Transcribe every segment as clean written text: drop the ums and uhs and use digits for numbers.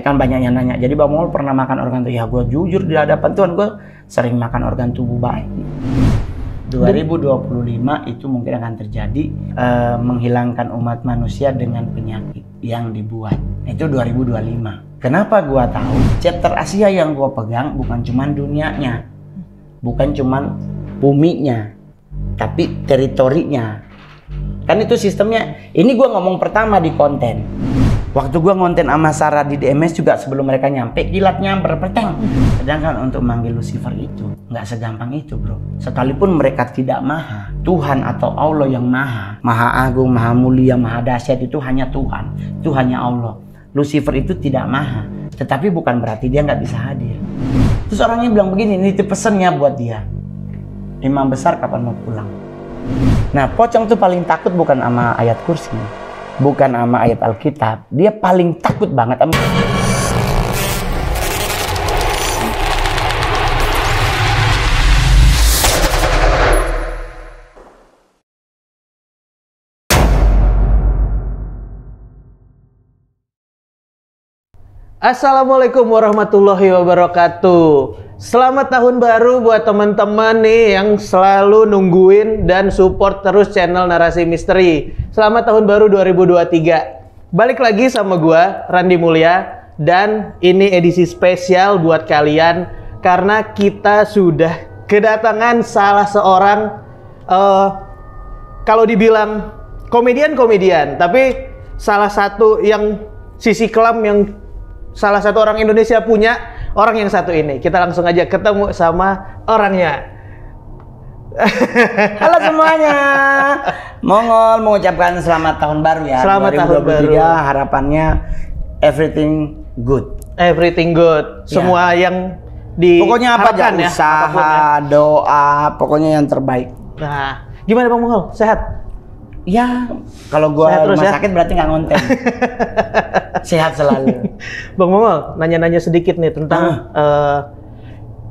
kan banyak yang nanya, jadi Bang Mongol pernah makan organ tubuh? Ya gue jujur di hadapan Tuhan, gue sering makan organ tubuh baik. 2025 itu mungkin akan terjadi menghilangkan umat manusia dengan penyakit yang dibuat. Itu 2025. Kenapa gua tahu? Chapter Asia yang gua pegang bukan cuman dunianya, bukan cuman buminya, tapi teritorinya. Kan itu sistemnya. Ini gua ngomong pertama di konten. Waktu gua ngonten sama Sarah di DMS juga sebelum mereka nyampe, kilatnya berpeteng. Sedangkan untuk manggil Lucifer itu nggak segampang itu, bro. Sekalipun mereka tidak maha, Tuhan atau Allah yang maha, maha agung, maha mulia, maha dahsyat itu hanya Tuhan. Itu hanya Allah. Lucifer itu tidak maha, tetapi bukan berarti dia nggak bisa hadir. Terus orangnya bilang begini, ini pesannya buat dia. Imam besar kapan mau pulang? Nah, pocong tuh paling takut bukan sama ayat kursi, bukan sama ayat Alkitab. Dia paling takut banget sama... Assalamualaikum warahmatullahi wabarakatuh. Selamat tahun baru buat teman-teman nih yang selalu nungguin dan support terus channel Narasi Misteri. Selamat tahun baru 2023. Balik lagi sama gua, Randy Mulya, dan ini edisi spesial buat kalian karena kita sudah kedatangan salah seorang kalau dibilang komedian, tapi salah satu yang sisi kelam yang salah satu orang Indonesia punya, orang yang satu ini. Kita langsung aja ketemu sama orangnya. Halo semuanya, Mongol mengucapkan selamat tahun baru ya. Selamat 2023, tahun baru. Harapannya everything good. Everything good. Ya. Semua yang di Pokoknya apa aja, ya, usaha, doa, pokoknya yang terbaik. Nah, gimana Bang Mongol? Sehat? Ya, kalau gua Sehat terus rumah ya? sakit berarti nggak ngonten. Sehat selalu. Bang Mongol, nanya-nanya sedikit nih tentang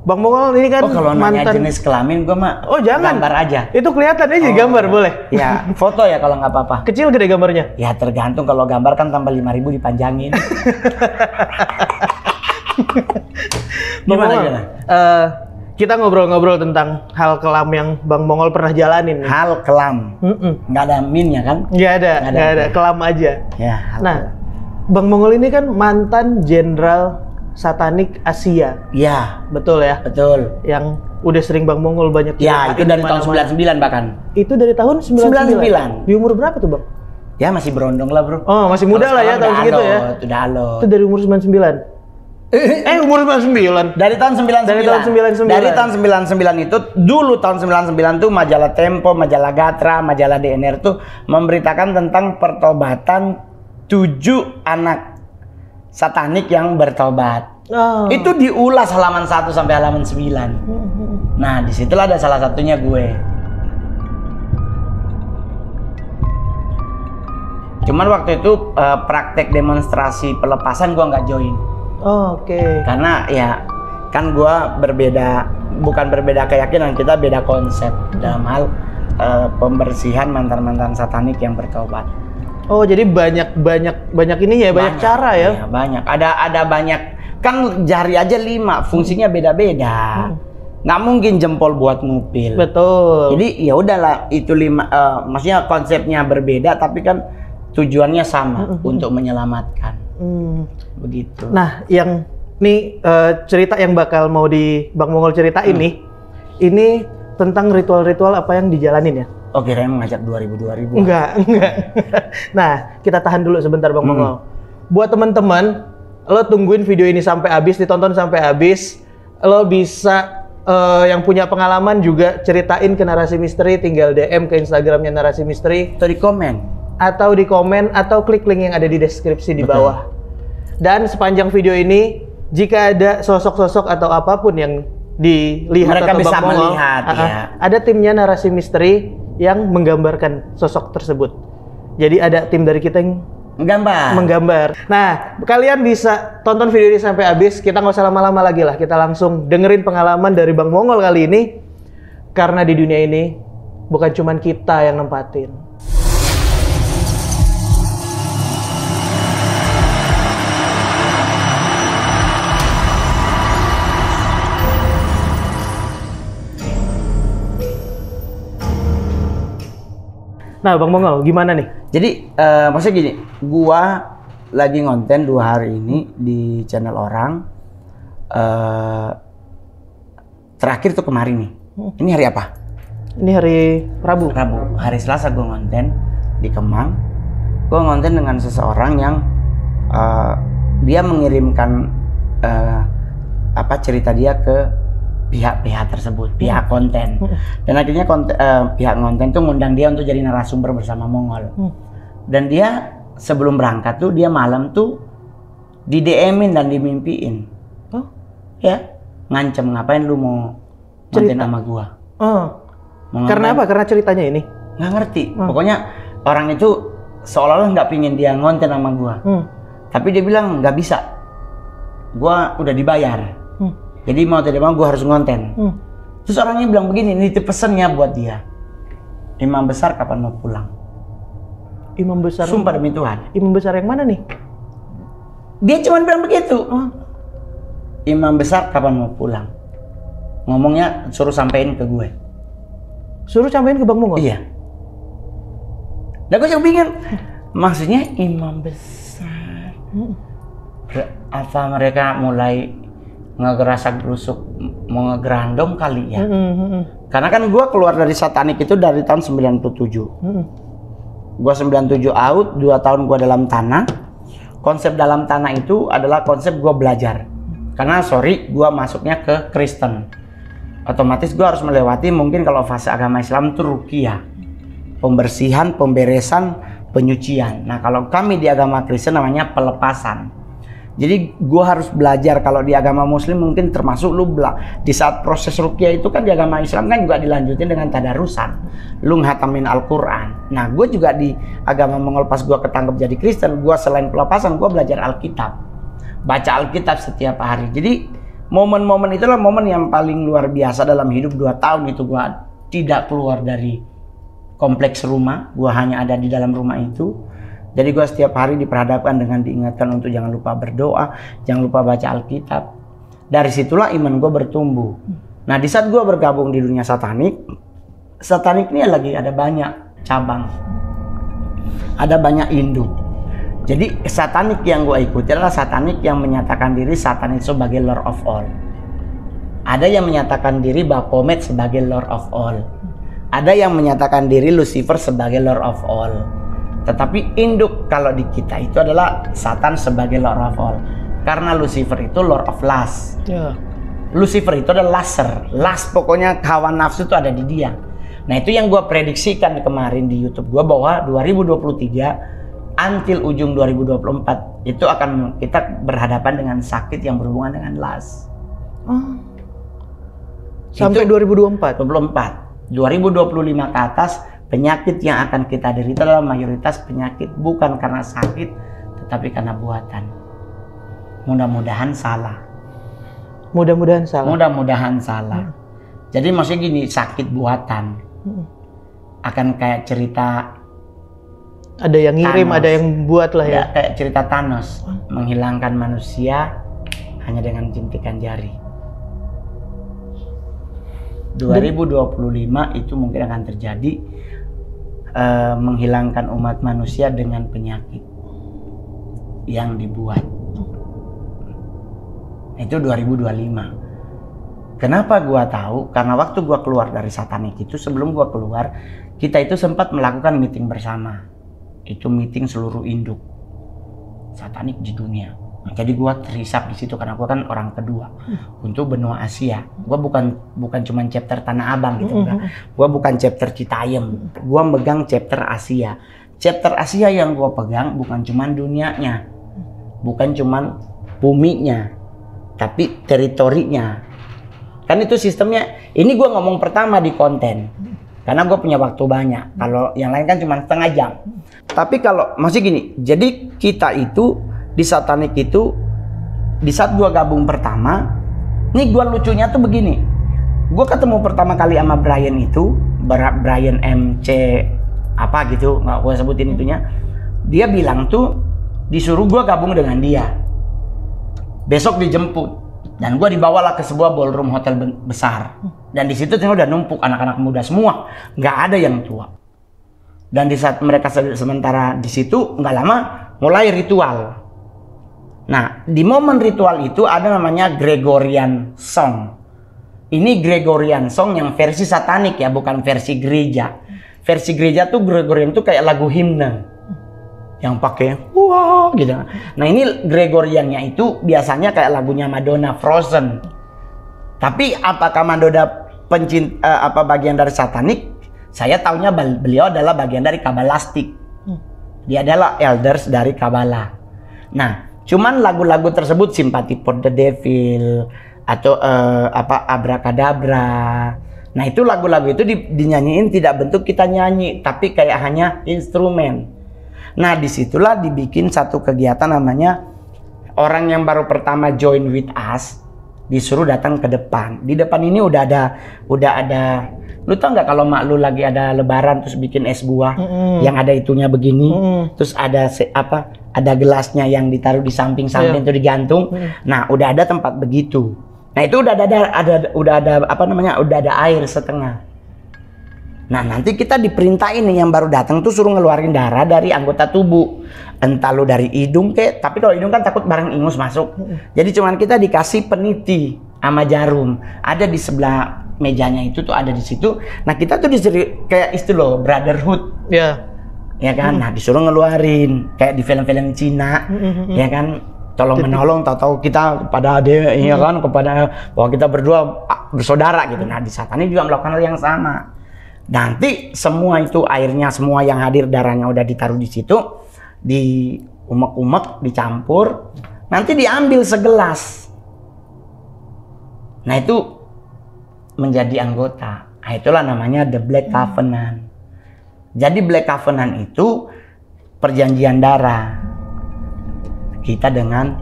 Bang Mongol ini kan Kalau nanya mantan jenis kelamin gua mah Oh, jangan. gambar aja. Itu kelihatan aja gambar, boleh? Ya, foto ya kalau nggak apa-apa. Kecil gede gambarnya? Ya tergantung, kalau gambar kan tambah 5.000 dipanjangin. Gimana? Kita ngobrol-ngobrol tentang hal kelam yang Bang Mongol pernah jalanin nih. Hal kelam. Nggak ada minnya kan? Nggak ada, kelam aja. Ya, Nah, Bang Mongol ini kan mantan jenderal satanik Asia. ya, Betul ya? betul. Yang udah sering Bang Mongol banyak Ya, itu dari tahun 99 bahkan. Itu dari tahun 99? 99. Di umur berapa tuh Bang? Ya masih berondong lah bro. Oh, masih muda Kalau lah ya sekarang tahun segitu ya? Udah alot. Itu dari umur 99? Umur 99? Dari tahun 99. Dari tahun 99. Dari tahun 99 itu, dulu tahun 99 tuh majalah Tempo, majalah Gatra, majalah DNR tuh memberitakan tentang pertobatan 7 anak satanik yang bertobat. Oh. Itu diulas halaman 1 sampai halaman 9. Nah, disitulah ada salah satunya gue. Cuman waktu itu praktek demonstrasi pelepasan gue nggak join. Oh, oke. Karena ya kan gue bukan berbeda keyakinan, kita beda konsep dalam hal pembersihan mantan-mantan satanik yang bertobat. Oh, jadi banyak ini ya, banyak cara ya? Ya, banyak. Ada banyak. Kan jari aja 5, fungsinya beda-beda. Nggak mungkin jempol buat ngupil. Betul. Jadi ya udahlah, itu 5. Maksudnya konsepnya berbeda, tapi kan tujuannya sama untuk menyelamatkan. Begitu. Nah, yang nih cerita yang bakal mau di Bang Mongol ceritain nih, ini tentang ritual-ritual apa yang dijalanin ya? Oh, kirain mengajak 2000. Enggak. Nah, kita tahan dulu sebentar Bang Mongol. Buat teman-teman, lo tungguin video ini sampai habis, ditonton sampai habis. Lo bisa yang punya pengalaman juga ceritain ke Narasi Misteri, tinggal DM ke Instagramnya Narasi Misteri. Atau di komen. Atau klik link yang ada di deskripsi di bawah. Dan sepanjang video ini, jika ada sosok-sosok atau apapun yang dilihat mereka atau bisa Bang Mongol, melihat ya. ada timnya Narasi Misteri yang menggambarkan sosok tersebut. Jadi ada tim dari kita yang menggambar. Nah, kalian bisa tonton video ini sampai habis. Kita nggak usah lama-lama lagi lah. Kita langsung dengerin pengalaman dari Bang Mongol kali ini. Karena di dunia ini bukan cuma kita yang nempatin. Nah, Bang Mongol, gimana nih? Jadi maksudnya gini, gua lagi ngonten 2 hari ini di channel orang. Terakhir tuh kemarin nih. Ini hari apa? Ini hari Rabu. Rabu. Hari Selasa gua ngonten di Kemang. Gua ngonten dengan seseorang yang dia mengirimkan cerita dia ke pihak-pihak tersebut, pihak konten. Dan akhirnya pihak konten tuh ngundang dia untuk jadi narasumber bersama Mongol. Dan dia sebelum berangkat tuh dia malam tuh di DM-in dan dimimpiin. Ya, ngancem, ngapain lu mau konten sama gua? Karena apa? Karena ceritanya ini? Nggak ngerti. Pokoknya orang itu seolah-olah nggak pingin dia ngonten sama gua. Tapi dia bilang nggak bisa. Gua udah dibayar. Jadi mau tidak mau gue harus ngonten. Terus orangnya bilang begini, ini pesennya buat dia. Imam besar kapan mau pulang? Imam besar? Sumpah demi Tuhan. Imam besar yang mana nih? Dia cuma bilang begitu. Imam besar kapan mau pulang? Ngomongnya suruh sampein ke gue. Suruh sampein ke Bang Mongol? Iya. Dan gue juga bingung. Maksudnya imam besar. Apa mereka mulai ngegerasak gerusuk mau ngegerandong kali ya? Karena kan gue keluar dari satanik itu dari tahun 97. Gue 97 out, 2 tahun gue dalam tanah. Konsep dalam tanah itu adalah konsep gue belajar. Karena gue masuknya ke Kristen. Otomatis gue harus melewati mungkin kalau fase agama Islam itu ruqyah. Pembersihan, pemberesan, penyucian. Nah kalau kami di agama Kristen namanya pelepasan. Jadi gue harus belajar. Kalau di agama Muslim mungkin termasuk di saat proses ruqyah itu kan di agama Islam kan juga dilanjutin dengan tadarusan. Lu ngatamin Al-Quran. Nah gue juga di agama Mongol pas gue ketangkep jadi Kristen, gue selain pelepasan gue belajar Alkitab, baca Alkitab setiap hari. Jadi momen-momen itulah momen yang paling luar biasa dalam hidup. 2 tahun itu gue tidak keluar dari kompleks rumah, gue hanya ada di dalam rumah itu. Jadi gue setiap hari diperhadapkan dengan diingatkan untuk jangan lupa berdoa, jangan lupa baca Alkitab. Dari situlah iman gue bertumbuh. Nah di saat gue bergabung di dunia satanik ini lagi ada banyak cabang, ada banyak induk. Jadi satanik yang gue ikuti adalah satanik yang menyatakan diri satanik sebagai Lord of All. Ada yang menyatakan diri Baphomet sebagai Lord of All. Ada yang menyatakan diri Lucifer sebagai Lord of All. Tetapi induk kalau di kita itu adalah Satan sebagai Lord of All. Karena Lucifer itu Lord of Lust. Lucifer itu adalah lust, pokoknya hawa nafsu itu ada di dia. Nah itu yang gue prediksikan kemarin di YouTube gue bahwa 2023 until ujung 2024 itu akan kita berhadapan dengan sakit yang berhubungan dengan lust. Sampai 2024? 2025 ke atas. Penyakit yang akan kita derita adalah mayoritas penyakit bukan karena sakit, tetapi karena buatan. Mudah-mudahan salah. Mudah-mudahan salah. Mudah-mudahan salah. Jadi maksudnya gini, sakit buatan. Akan kayak cerita. Ada yang ngirim, Thanos. ada yang buat lah ya. Kayak cerita Thanos, menghilangkan manusia hanya dengan jentikan jari. 2025 itu mungkin akan terjadi. Menghilangkan umat manusia dengan penyakit yang dibuat. Itu 2025. Kenapa gua tahu? Karena waktu gua keluar dari satanik itu, sebelum gua keluar, kita itu sempat melakukan meeting bersama. Itu meeting seluruh induk satanik di dunia. Nah, jadi gua terhisap di situ karena gua kan orang kedua untuk benua Asia. Gua bukan cuma chapter Tanah Abang gitu, enggak. Gua bukan chapter Citayam. Gua megang chapter Asia. Chapter Asia yang gua pegang bukan cuma dunianya, bukan cuma buminya, tapi teritorinya. Kan itu sistemnya. Ini gua ngomong pertama di konten karena gua punya waktu banyak. Kalau yang lain kan cuma setengah jam. Tapi kalau masih gini, jadi kita itu di satanik itu, di saat gua gabung pertama, nih gua lucunya tuh begini. Gua ketemu pertama kali sama Brian itu, Brian MC apa gitu, nggak gua sebutin itunya. Dia bilang tuh disuruh gua gabung dengan dia. Besok dijemput dan gua dibawalah ke sebuah ballroom hotel besar. Dan di situ udah numpuk anak-anak muda semua, nggak ada yang tua. Dan di saat mereka sementara di situ, nggak lama mulai ritual. Nah, di momen ritual itu ada namanya Gregorian Song. Ini Gregorian Song yang versi satanik ya, bukan versi gereja. Versi gereja tuh Gregorian tuh kayak lagu himne yang pakai wah gitu. Nah, ini Gregoriannya itu biasanya kayak lagunya Madonna, Frozen. Tapi apakah Madonna bagian dari satanik? Saya taunya beliau adalah bagian dari Kabbalistik. Dia adalah elders dari Kabbalah. Nah, cuman lagu-lagu tersebut Sympathy for the Devil atau Abracadabra. Nah, itu lagu-lagu itu dinyanyiin tidak bentuk kita nyanyi, tapi kayak hanya instrumen. Nah, disitulah dibikin satu kegiatan namanya orang yang baru pertama join with us disuruh datang ke depan. Di depan ini udah ada. Lu tau nggak kalau mak lu lagi ada lebaran terus bikin es buah yang ada itunya begini, terus ada ada gelasnya yang ditaruh di samping-samping itu digantung. Nah, udah ada tempat begitu. Nah, itu udah ada air setengah. Nah, nanti kita diperintahin nih yang baru datang tuh suruh ngeluarin darah dari anggota tubuh. Entah lu dari hidung tapi kalau hidung kan takut barang ingus masuk. Jadi cuman kita dikasih peniti sama jarum. Ada di sebelah mejanya itu tuh ada di situ. Nah, kita tuh disuruh kayak istilah brotherhood. Ya. Ya kan? Nah, disuruh ngeluarin kayak di film-film Cina. Ya kan? Tolong menolong, tahu-tahu kita kepada dia, ya kan? Kepada bahwa kita berdua bersaudara gitu. Nah, di satani juga melakukan hal yang sama. Nanti semua itu airnya, semua yang hadir darahnya udah ditaruh di situ, di umek-umek, dicampur, nanti diambil segelas. Nah, itu menjadi anggota. Nah, itulah namanya The Black Covenant. Jadi Black Covenant itu perjanjian darah kita dengan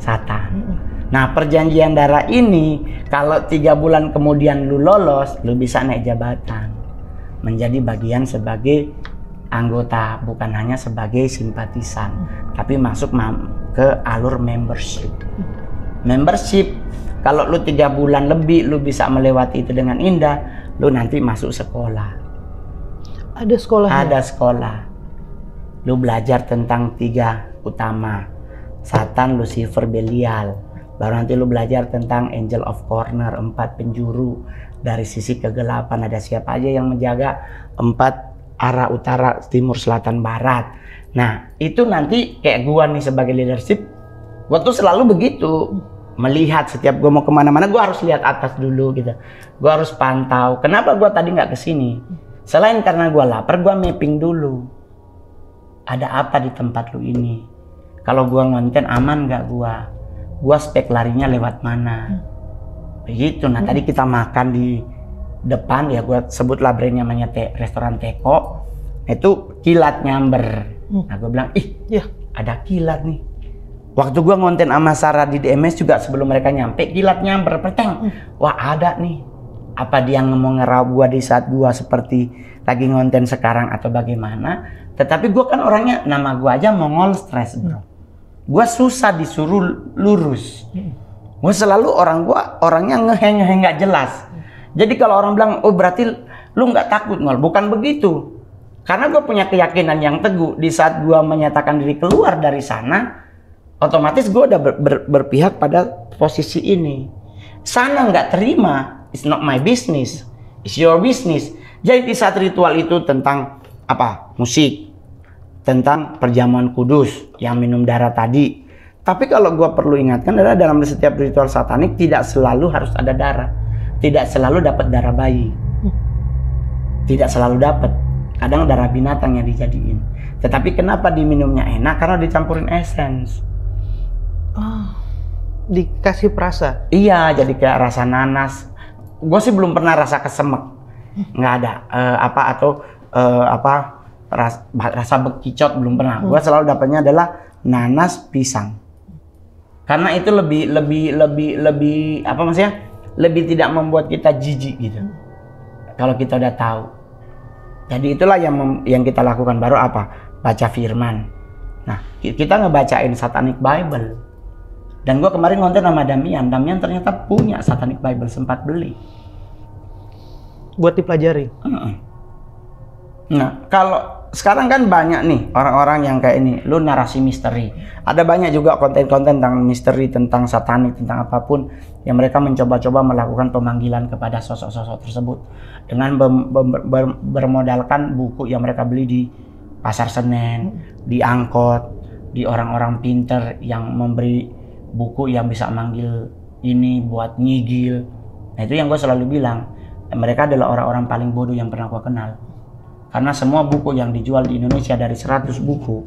Satan. Nah, perjanjian darah ini kalau 3 bulan kemudian lu lolos, lu bisa naik jabatan menjadi bagian sebagai anggota, bukan hanya sebagai simpatisan, tapi masuk ke alur membership. Membership, kalau lu 3 bulan lebih lu bisa melewati itu dengan indah, lu nanti masuk sekolah. Ada sekolah. Ada sekolah. Lu belajar tentang 3 utama, Satan, Lucifer, Belial. Baru nanti lu belajar tentang Angel of Corner, 4 penjuru. Dari sisi kegelapan ada siapa aja yang menjaga 4 arah utara, timur, selatan, barat. Nah, itu nanti kayak gua nih sebagai leadership, gua tuh selalu begitu. Melihat setiap gua mau kemana-mana, gua harus lihat atas dulu gitu. Gua harus pantau. Kenapa gua tadi nggak kesini? Selain karena gua lapar, gua mapping dulu. Ada apa di tempat lu ini? Kalau gua ngonten aman nggak gua spek larinya lewat mana, begitu. Nah, tadi kita makan di depan ya, gua sebutlah brandnya namanya restoran Teko. Itu kilat nyamber. Nah, gua bilang ada kilat nih. Waktu gua ngonten sama Sarah di DMS juga sebelum mereka nyampe, kilat nyamber peteng. Wah, ada nih. Apa dia mau ngeraup gua di saat gua seperti lagi ngonten sekarang atau bagaimana? Tetapi gua kan orangnya, nama gua aja Mongol stres, bro. Gua susah disuruh lurus. Gua selalu orangnya ngeheng nggak jelas. Jadi kalau orang bilang, oh berarti lu nggak takut, Ngol. Bukan begitu. Karena gue punya keyakinan yang teguh. Di saat gue menyatakan diri keluar dari sana, otomatis gue udah berpihak pada posisi ini. Sana nggak terima, it's not my business, it's your business. Jadi di saat ritual itu tentang musik, tentang perjamuan kudus yang minum darah tadi. Tapi kalau gue perlu ingatkan adalah dalam setiap ritual satanik tidak selalu harus ada darah, tidak selalu dapat darah bayi, tidak selalu dapat. Kadang darah binatang yang dijadiin. Tetapi kenapa diminumnya enak? Karena dicampurin essence. Oh, dikasih perasa? Iya, jadi kayak rasa nanas. Gue sih belum pernah rasa kesemek, nggak ada. Rasa bekicot belum pernah. Gue selalu dapatnya adalah nanas pisang. Karena itu lebih tidak membuat kita jijik gitu. Kalau kita udah tahu. Jadi itulah yang kita lakukan. Baru baca firman. Nah, kita ngebacain Satanic Bible. Dan gue kemarin ngonten sama Damian ternyata punya Satanic Bible, sempat beli. Buat dipelajari? Nah, kalau sekarang kan banyak nih orang-orang yang kayak ini, lu narasi misteri. Ada banyak juga konten-konten tentang misteri, tentang satanik, tentang apapun yang mereka mencoba-coba melakukan pemanggilan kepada sosok-sosok tersebut dengan bermodalkan buku yang mereka beli di pasar Senen, di angkot, di orang-orang pinter yang memberi buku yang bisa manggil ini buat nyigil. Nah, itu yang gue selalu bilang, mereka adalah orang-orang paling bodoh yang pernah gue kenal. Karena semua buku yang dijual di Indonesia dari 100 buku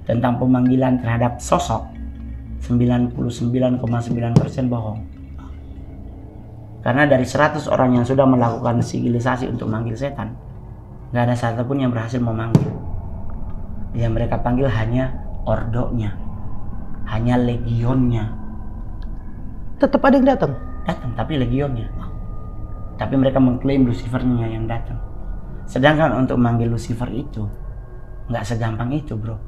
tentang pemanggilan terhadap sosok, 99,9% bohong. Karena dari 100 orang yang sudah melakukan sigilisasi untuk manggil setan, nggak ada satupun yang berhasil memanggil. Yang mereka panggil hanya ordonya, hanya legionnya. Tetap ada yang datang? Datang, tapi legionnya. Tapi mereka mengklaim Lucifernya yang datang. Sedangkan untuk manggil Lucifer itu nggak segampang itu, bro.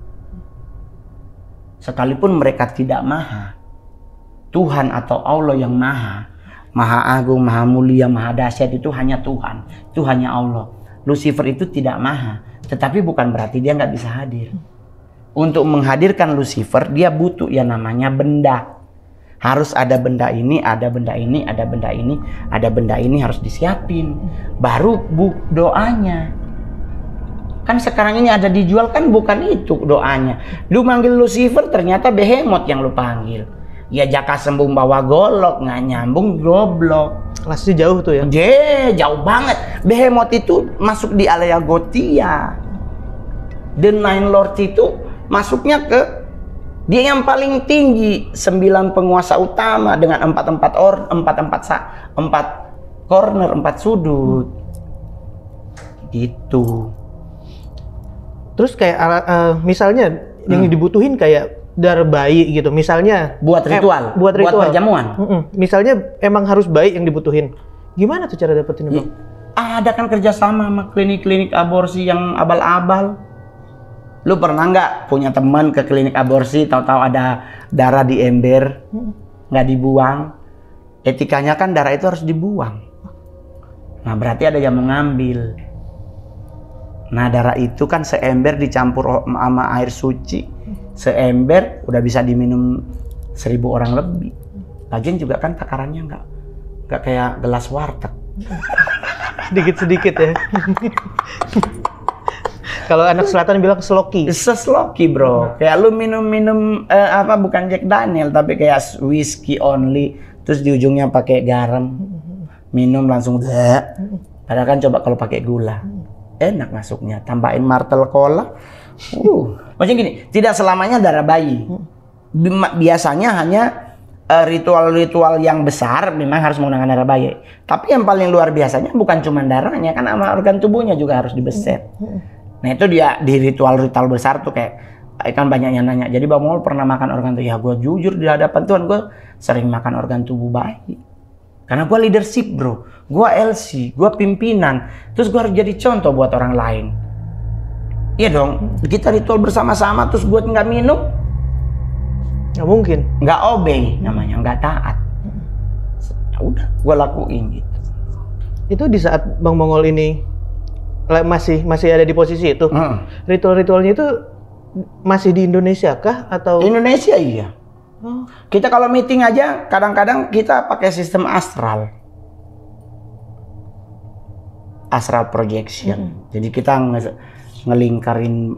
Sekalipun mereka tidak maha, Tuhan atau Allah yang maha agung, maha mulia, maha dahsyat itu hanya Tuhan. Itu hanya Allah. Lucifer itu tidak maha, tetapi bukan berarti dia nggak bisa hadir. Untuk menghadirkan Lucifer, dia butuh yang namanya benda. Harus ada benda ini, ada benda ini, ada benda ini, ada benda ini harus disiapin. Baru doanya. Kan sekarang ini ada dijual kan bukan itu doanya. Lu manggil Lucifer ternyata Behemoth yang lu panggil. Ya Jaka Sembung bawa golok, nggak nyambung, goblok. Kelasnya jauh tuh ya? Jauh banget. Behemoth itu masuk di Alea Gothia. The Nine Lords itu masuknya ke dia yang paling tinggi, 9 penguasa utama dengan 4 corner, 4 sudut. Itu. Terus kayak misalnya yang dibutuhin kayak darah bayi gitu, misalnya buat ritual, buat perjamuan. Misalnya emang harus bayi yang dibutuhin. Gimana tuh cara dapetin, Bang? Ada kan kerjasama sama klinik-klinik aborsi yang abal-abal. Lu pernah nggak punya teman ke klinik aborsi, tahu-tahu ada darah di ember, nggak dibuang? Etikanya kan darah itu harus dibuang. Nah berarti ada yang mengambil. Nah darah itu kan seember dicampur sama air suci, seember udah bisa diminum 1000 orang lebih. Lagian juga kan takarannya nggak kayak gelas warteg. Sedikit-sedikit ya. Kalau anak selatan bilang sloki. Sloki, bro. Kayak lu minum bukan Jack Daniel tapi kayak whiskey only, terus di ujungnya pakai garam. Minum langsung padahal kan coba kalau pakai gula. Enak masuknya. Tambahin martel cola. Macam gini, tidak selamanya darah bayi. Biasanya hanya ritual-ritual yang besar memang harus menggunakan darah bayi. Tapi yang paling luar biasanya bukan cuma darahnya, kan sama organ tubuhnya juga harus dibeset. Nah itu dia di ritual-ritual besar tuh kayak kan banyak yang nanya. Jadi Bang Mongol pernah makan organ tubuh? Ya gue jujur di hadapan Tuhan gue sering makan organ tubuh bayi. Karena gue leadership, bro. Gue LC, gue pimpinan. Terus gue harus jadi contoh buat orang lain. Iya dong. Kita ritual bersama-sama terus gue nggak minum. Nggak mungkin. Nggak obey namanya, nggak taat. Ya udah, gue lakuin gitu. Itu di saat Bang Mongol ini masih ada di posisi itu. Ritual-ritualnya itu masih di Indonesia kah atau? Indonesia iya. Kita kalau meeting aja kadang-kadang kita pakai sistem astral projection. Jadi kita ngelingkarin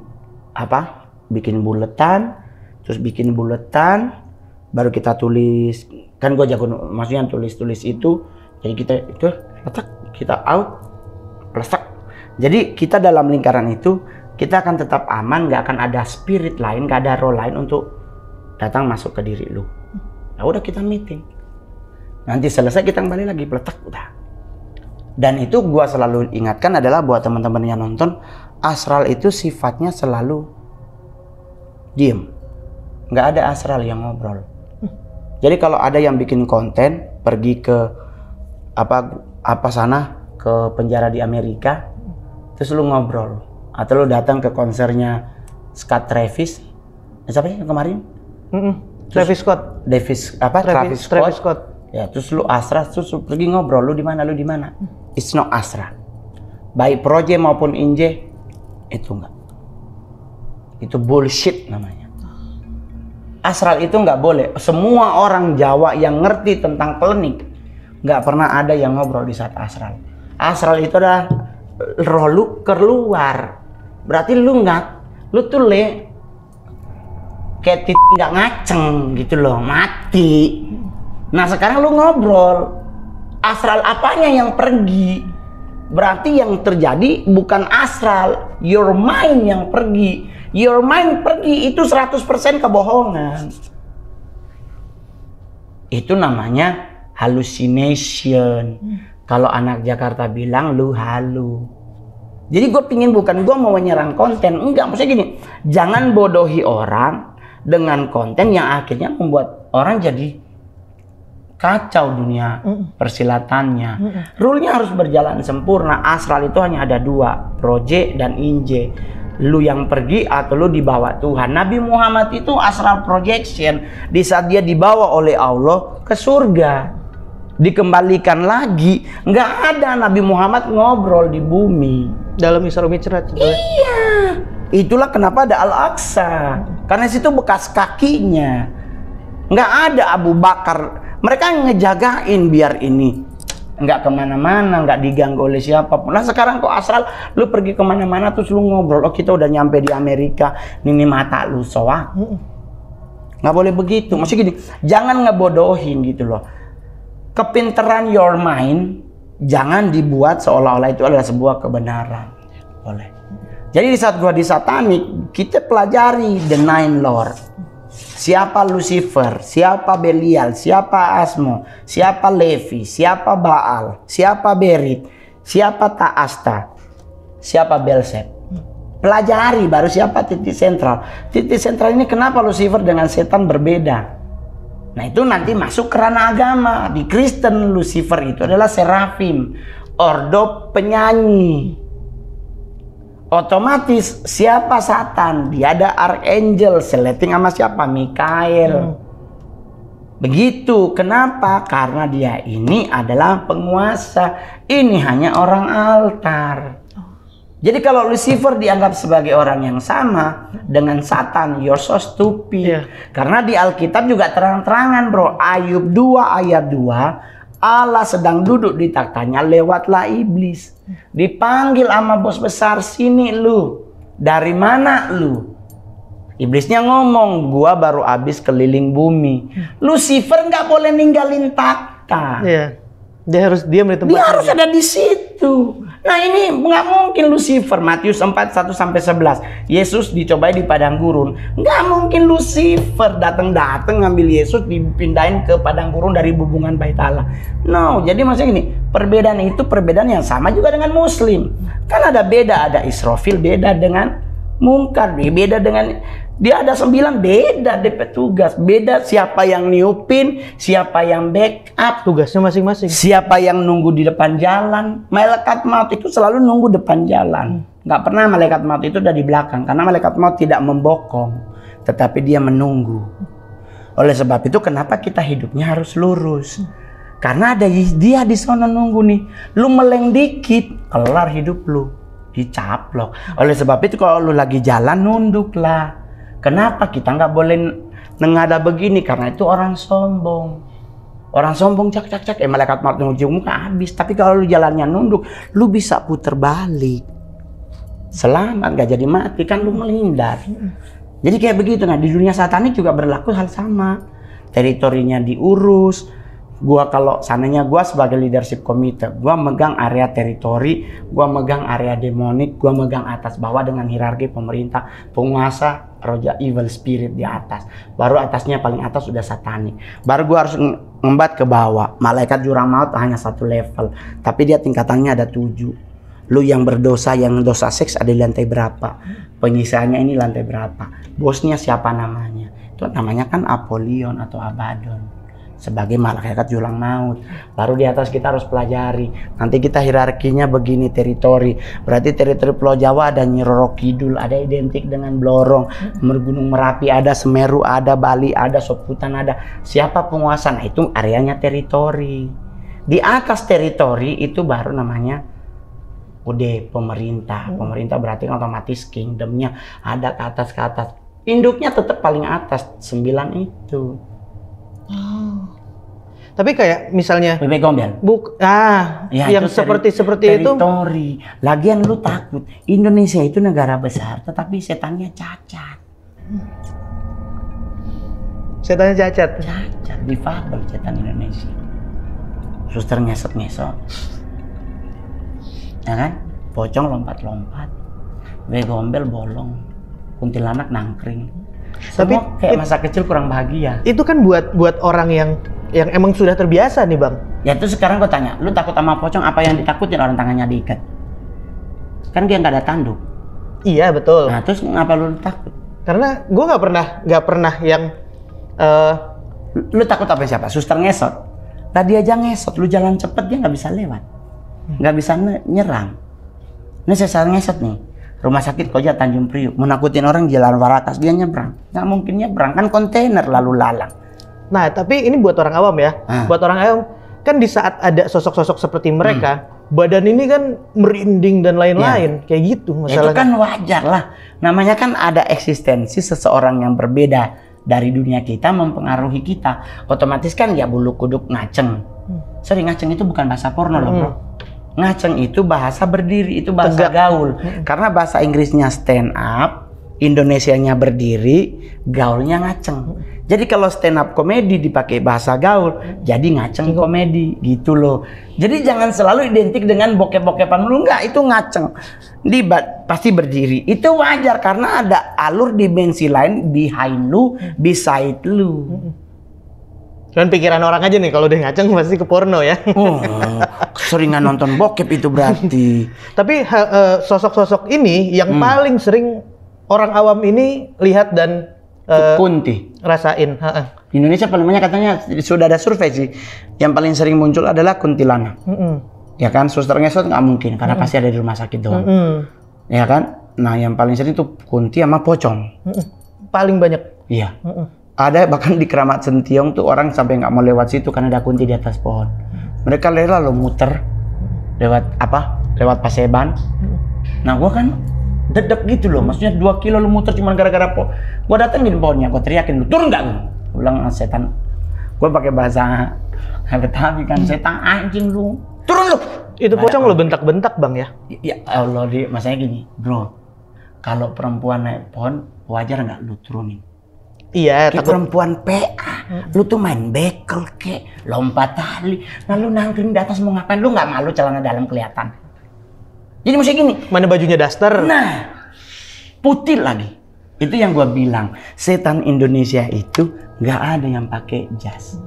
bikin buletan, terus bikin buletan, baru kita tulis. Kan gue jago, maksudnya tulis itu. Jadi kita itu letak, kita out, plesak. Jadi kita dalam lingkaran itu kita akan tetap aman, nggak akan ada spirit lain, nggak ada roh lain untuk datang masuk ke diri lu. Nah udah kita meeting. Nanti selesai kita kembali lagi peletak udah. Dan itu gua selalu ingatkan adalah buat teman-teman yang nonton, astral itu sifatnya selalu diem. Nggak ada astral yang ngobrol. Jadi kalau ada yang bikin konten pergi ke sana ke penjara di Amerika, terus lu ngobrol, atau lu datang ke konsernya Scott Travis, siapa ya kemarin? Travis Scott. Travis Scott. Ya, terus lu astral, terus lu pergi ngobrol, lu di mana? It's not astral. Baik Proje maupun Inje, Itu enggak. Itu bullshit namanya. Astral itu nggak boleh. Semua orang Jawa yang ngerti tentang klinik nggak pernah ada yang ngobrol di saat astral. Astral itu adalah roh lu keluar. Berarti lu tuh kayak nggak ngaceng gitu loh, mati. Nah sekarang lu ngobrol, astral apanya yang pergi? Berarti yang terjadi bukan astral, your mind yang pergi. Your mind pergi itu 100% kebohongan. Itu namanya hallucination. Kalau anak Jakarta bilang lu halu. Jadi gue pingin bukan gue mau menyerang konten, enggak, maksudnya gini, jangan bodohi orang dengan konten yang akhirnya membuat orang jadi kacau dunia persilatannya. Rule-nya harus berjalan sempurna. Astral itu hanya ada dua, proje dan inje. Lu yang pergi atau lu dibawa Tuhan. Nabi Muhammad itu astral projection. Di saat dia dibawa oleh Allah ke surga, dikembalikan lagi. Nggak ada Nabi Muhammad ngobrol di bumi dalam Isra Mi'raj. Iya, itulah kenapa ada Al-Aqsa, karena situ bekas kakinya. Nggak ada Abu Bakar. Mereka ngejagain biar ini nggak kemana-mana, nggak diganggu oleh siapapun. Nah sekarang kok astral lu pergi kemana-mana terus lu ngobrol, oh kita udah nyampe di Amerika, ini mata lu soak. Nggak boleh begitu. Maksudnya gini, jangan ngebodohin gitu loh. Kepinteran your mind jangan dibuat seolah-olah itu adalah sebuah kebenaran. Boleh. Jadi di saat gua di satanik, kita pelajari the nine lord. Siapa Lucifer, siapa Belial, siapa Asmo, siapa Levi, siapa Baal, siapa Berit, siapa Ta'asta, siapa Belzeb. Pelajari baru siapa titik sentral. Titik sentral ini kenapa Lucifer dengan setan berbeda. Nah itu nanti masuk ke ranah agama. Di Kristen Lucifer itu adalah serafim, ordo penyanyi. Otomatis siapa Satan? Dia ada archangel, seleting sama siapa? Mikael. Begitu. Kenapa? Karena dia ini adalah penguasa. Ini hanya orang altar. Jadi kalau Lucifer dianggap sebagai orang yang sama dengan Satan, you're so stupid. Karena di Alkitab juga terang-terangan bro. Ayub 2 ayat 2. Allah sedang duduk di taktanya, lewatlah iblis. Dipanggil sama bos besar, sini lu. Dari mana lu? Iblisnya ngomong, gua baru habis keliling bumi. Lucifer nggak boleh ninggalin takhta. Dia harus diam di tempat. Dia harus ada di situ. Nah ini nggak mungkin Lucifer. Matius 4:1-11. Yesus dicobai di padang gurun. Nggak mungkin Lucifer datang ngambil Yesus dipindahin ke padang gurun dari hubungan bait Allah. No, jadi maksudnya gini, perbedaan itu perbedaan yang sama juga dengan Muslim. Kan ada beda, ada Israfil beda dengan Mungkar, beda dengan dia ada 9, beda DP tugas, beda siapa yang niupin, siapa yang backup, tugasnya masing-masing. Siapa yang nunggu di depan jalan. Malaikat maut itu selalu nunggu depan jalan. Nggak pernah malaikat maut itu udah di belakang, karena malaikat maut tidak membokong, tetapi dia menunggu. Oleh sebab itu kenapa kita hidupnya harus lurus? Karena ada dia di sana nunggu nih. Lu meleng dikit, kelar hidup lu. Dicaplok. Oleh sebab itu kalau lu lagi jalan nunduklah. Kenapa kita nggak boleh nengada begini? Karena itu orang sombong. Orang sombong cak. Malaikat maut ujung muka habis. Tapi kalau lu jalannya nunduk, lu bisa puter balik. Selamat, nggak jadi mati kan lu melindar. Jadi kayak begitu. Nah di dunia satanik juga berlaku hal sama. Teritorinya diurus. Gua kalau sananya gua sebagai leadership komite, gua megang area teritori, gua megang area demonik, gua megang atas bawah dengan hierarki pemerintah, penguasa, roja evil spirit di atas. Baru atasnya paling atas sudah satanik. Baru gua harus ngembat ke bawah. Malaikat jurang maut hanya 1 level, tapi dia tingkatannya ada 7. Lu yang berdosa, yang dosa seks ada di lantai berapa? Penyisaannya ini lantai berapa? Bosnya siapa namanya? Itu namanya kan Apollyon atau Abaddon. Sebagai malaikat jurang maut. Baru di atas kita harus pelajari. Nanti kita hierarkinya begini teritori. Berarti teritori Pulau Jawa ada Nyi Roro Kidul, ada identik dengan Blorong, Gunung Merapi ada, Semeru ada, Bali ada, Soputan ada. Siapa penguasa? Nah itu areanya teritori. Di atas teritori itu baru namanya udah pemerintah. Pemerintah berarti kan otomatis kingdomnya ada ke atas. Induknya tetap paling atas, 9 itu. Tapi kayak misalnya Bebek Gombel. Ya, yang itu seperti itu. Teritori. Lagian lu takut. Indonesia itu negara besar, tetapi setannya cacat. Setannya cacat. Cacat, difabel setan Indonesia. Suster ngesot. Ya kan? Pocong lompat-lompat. Bebek Gombel bolong. Kuntilanak nangkring. Tapi Semua kayak masa kecil kurang bahagia. Itu kan buat orang yang emang sudah terbiasa nih, Bang. Ya itu sekarang gue tanya, lu takut sama pocong, apa yang ditakutin orang tangannya diikat? Kan dia nggak ada tanduk. Iya, betul. Nah terus ngapa lu takut? Karena gue nggak pernah yang Lu takut apa siapa? Suster ngesot. Tadi aja ngesot, lu jalan cepet dia nggak bisa lewat, nggak bisa nyerang. Ini saya ngesot nih. Rumah sakit Koja Tanjung Priuk, mau nakutin orang jalan Warakas, dia nyebrang. Nggak mungkin nyebrang, kan kontainer lalu lalang. Nah, tapi ini buat orang awam ya. Buat orang awam, kan di saat ada sosok-sosok seperti mereka, badan ini kan merinding dan lain-lain. Kayak gitu masalahnya. Itu kan wajar lah. Namanya kan ada eksistensi seseorang yang berbeda dari dunia kita mempengaruhi kita. Otomatis kan ya bulu kuduk ngaceng. Sorry, ngaceng itu bukan bahasa porno loh, bro. Ngaceng itu bahasa berdiri, itu bahasa gaul. Karena bahasa Inggrisnya stand up, Indonesianya berdiri, gaulnya ngaceng. Jadi kalau stand up komedi dipakai bahasa gaul, jadi ngaceng komedi gitu loh. Jadi jangan selalu identik dengan bokep-bokepan lu, enggak, itu ngaceng. Pasti berdiri. Itu wajar karena ada alur dimensi lain behind lu, beside lu. Cuman pikiran orang aja nih, kalau dia ngaceng pasti ke porno ya. Oh, seringan nonton bokep itu berarti. Tapi sosok-sosok ini yang paling sering orang awam ini lihat dan Kunti. Rasain. Di Indonesia paling banyak katanya sudah ada survei sih. Yang paling sering muncul adalah kuntilanak. Ya kan, suster ngesot nggak mungkin karena pasti ada di rumah sakit doang. Ya kan. Nah, yang paling sering itu kunti sama pocong. Paling banyak. Iya. Ada bahkan di Keramat Sentiong tuh orang sampai nggak mau lewat situ karena ada kunti di atas pohon. Mereka rela lo muter lewat lewat Paseban. Nah, gua kan dedek gitu loh, maksudnya 2 kilo lu muter cuma gara-gara gua datengin pohonnya, gua teriakin, lu turun nggak lu? Gua bilang setan, gua pakai bahasa Betawi kan, setan anjing lu, turun lu. Itu pocong lo bentak-bentak, Bang ya? Ya Allah, masanya gini, bro, kalau perempuan naik pohon wajar nggak lu turunin? Iya, kayak perempuan PA, lu tuh main bekel kek, lompat tali, lalu nangkring di atas mau ngapain? Lu nggak malu celana dalam kelihatan? Jadi mesti gini. Mana bajunya daster? Nah, putih lagi. Itu yang gua bilang. Setan Indonesia itu nggak ada yang pakai jas.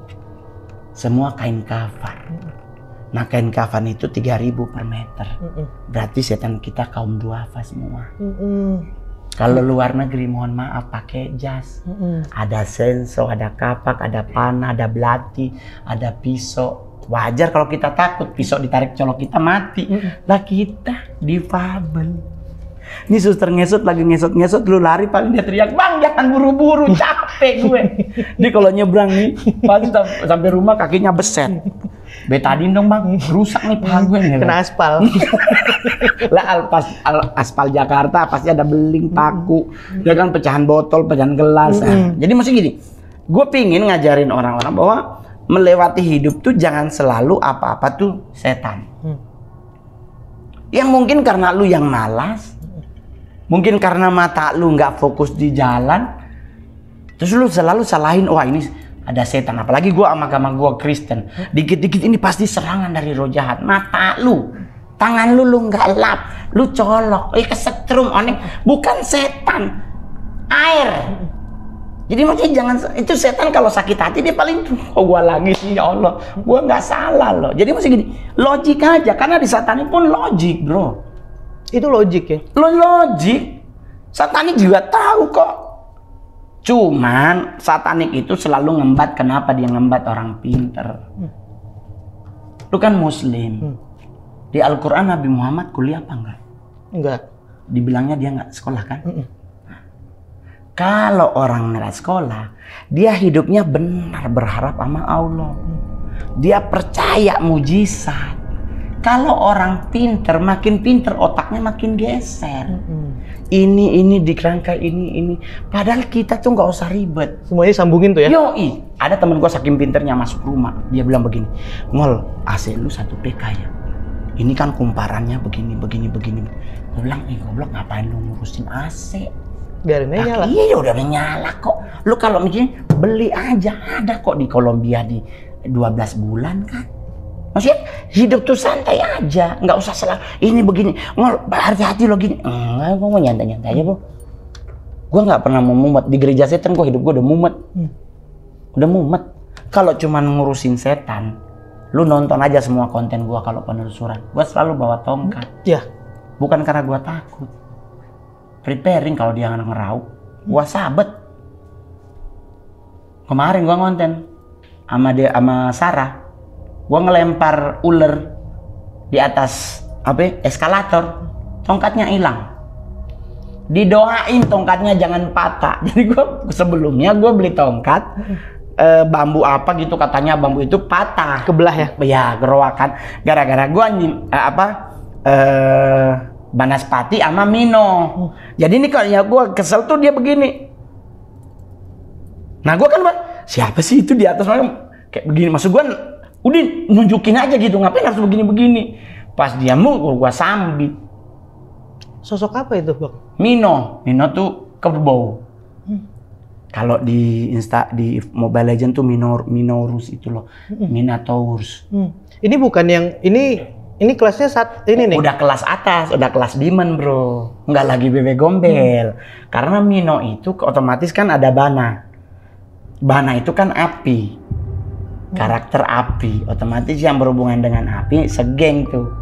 Semua kain kafan. Nah, kain kafan itu 3.000 per meter. Berarti setan kita kaum duafa semua. Kalau luar negeri mohon maaf pakai jas. Ada senso, ada kapak, ada panah, ada belati, ada pisau. Wajar kalau kita takut, pisau ditarik colok kita mati. Lah kita difabel. Ini suster ngesot lagi ngesot-ngesot, lu lari paling dia teriak, "Bang, jangan buru-buru, capek gue." Dia kalau nyebrang nih, pasti sampai rumah kakinya beset. Betadin dong, Bang, rusak nih paha gue nih. Kena aspal. Lah aspal Jakarta pasti ada beling, paku, ya kan, pecahan botol, pecahan gelas. Jadi maksud gini, gue pingin ngajarin orang-orang bahwa melewati hidup tuh jangan selalu apa-apa tuh setan. Yang mungkin karena lu yang malas, mungkin karena mata lu nggak fokus di jalan, terus lu selalu salahin, wah ini ada setan. Apalagi gua sama agama gua Kristen, dikit-dikit ini pasti serangan dari roh jahat. Mata lu, tangan lu nggak lap, lu colok, kesetrum, bukan setan, air. Jadi maksudnya jangan, itu setan kalau sakit hati dia paling, oh gua lagi sih ya Allah, gua nggak salah loh. Jadi maksudnya gini, logik aja, karena di satanik pun logik, bro. Itu logik ya? Logik. Satanik juga tahu kok. Cuman satanik itu selalu ngembat. Kenapa dia ngembat orang pinter? Lu kan muslim. Di Al-Quran Nabi Muhammad kuliah apa enggak? Enggak. Dibilangnya dia nggak sekolah kan? Kalau orang nggak sekolah, dia hidupnya benar berharap sama Allah. Dia percaya mujizat. Kalau orang pinter, makin pinter otaknya makin geser. Ini di kerangka ini. Padahal kita tuh nggak usah ribet. Semuanya sambungin tuh ya? Yoi, ada temen gue saking pinternya masuk rumah, dia bilang begini, Ngol, AC lu 1 PK ya? Ini kan kumparannya begini. Gue bilang, goblok ngapain lu ngurusin AC? Biarin aja nyala. Iya udah nyala kok. Lu kalau mikirnya beli aja, ada kok di Kolombia di 12 bulan kan. Maksudnya hidup tuh santai aja, nggak usah salah. Ini begini, Ngol, hati-hati lo gini. Enggak, gue mau nyantai-nyantai aja, Bro. Gue nggak pernah mau mumet di gereja setan. Gue hidup gue udah mumet. Udah mumet. Kalau cuman ngurusin setan, lu nonton aja semua konten gue kalau penelusuran. Gue selalu bawa tongkat. Ya. Bukan karena gue takut. Preparing kalau dia ngerauk, gue sabet. Kemarin gue ngonten sama Sarah. Gue ngelempar ular di atas eskalator, tongkatnya hilang. Didoain tongkatnya jangan patah. Jadi gue sebelumnya gue beli tongkat bambu apa gitu, katanya bambu itu patah, Kebelah ya? Ya gerowakan. Gara-gara gue Banaspati sama Mino. Jadi ini kalau ya gue kesel tuh dia begini. Nah gue kan siapa sih itu di atas kayak begini, maksud gue udah nunjukin aja gitu, ngapain harus begini-begini. Pas dia mau gue sambit. Sosok apa itu, Bang? Mino tuh kerbau. Kalau di Mobile Legends tuh Minotaurus itu loh. Minotaurus. Ini bukan yang ini kelasnya ini nih. Udah kelas atas, udah kelas demon, Bro. Nggak lagi bebek gombel. Karena Mino itu otomatis kan ada Bana. Bana itu kan api. Karakter api, otomatis yang berhubungan dengan api segeng tuh.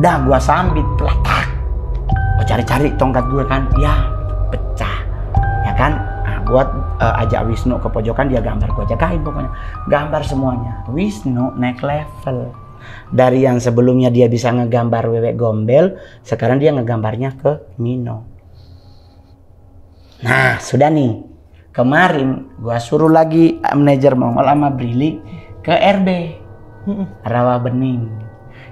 Dah gua sambit peletak. Gua cari-cari tongkat gue kan, ya pecah. Ya kan? Nah, gua ajak Wisnu ke pojokan, dia gambar, gua jagain pokoknya. Gambar semuanya. Wisnu naik level. Dari yang sebelumnya dia bisa ngegambar wewe gombel, sekarang dia ngegambarnya ke Mino. Nah, sudah nih. Kemarin gua suruh lagi manajer Mongol sama Brili ke RB. Rawa Bening.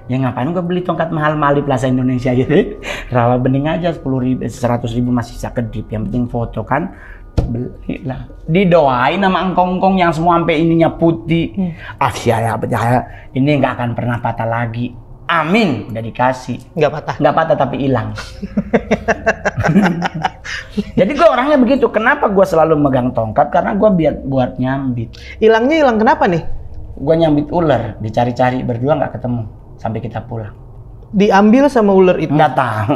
Ya ngapain gua beli tongkat mahal-mahal di Plaza Indonesia gitu. Rawa Bening aja 10.000, 100.000 masih bisa kedip. Yang penting foto kan. Belilah. Didoain sama engkong-engkong yang semua sampai ininya putih. Asyaya percaya ini nggak akan pernah patah lagi. Amin, udah dikasih. Nggak patah tapi hilang. Jadi gue orangnya begitu. Kenapa gue selalu megang tongkat? Karena gue buat nyambit. Hilangnya hilang kenapa nih? Gue nyambit ular, dicari-cari berdua nggak ketemu sampai kita pulang. Diambil sama ular itu? Nggak tahu.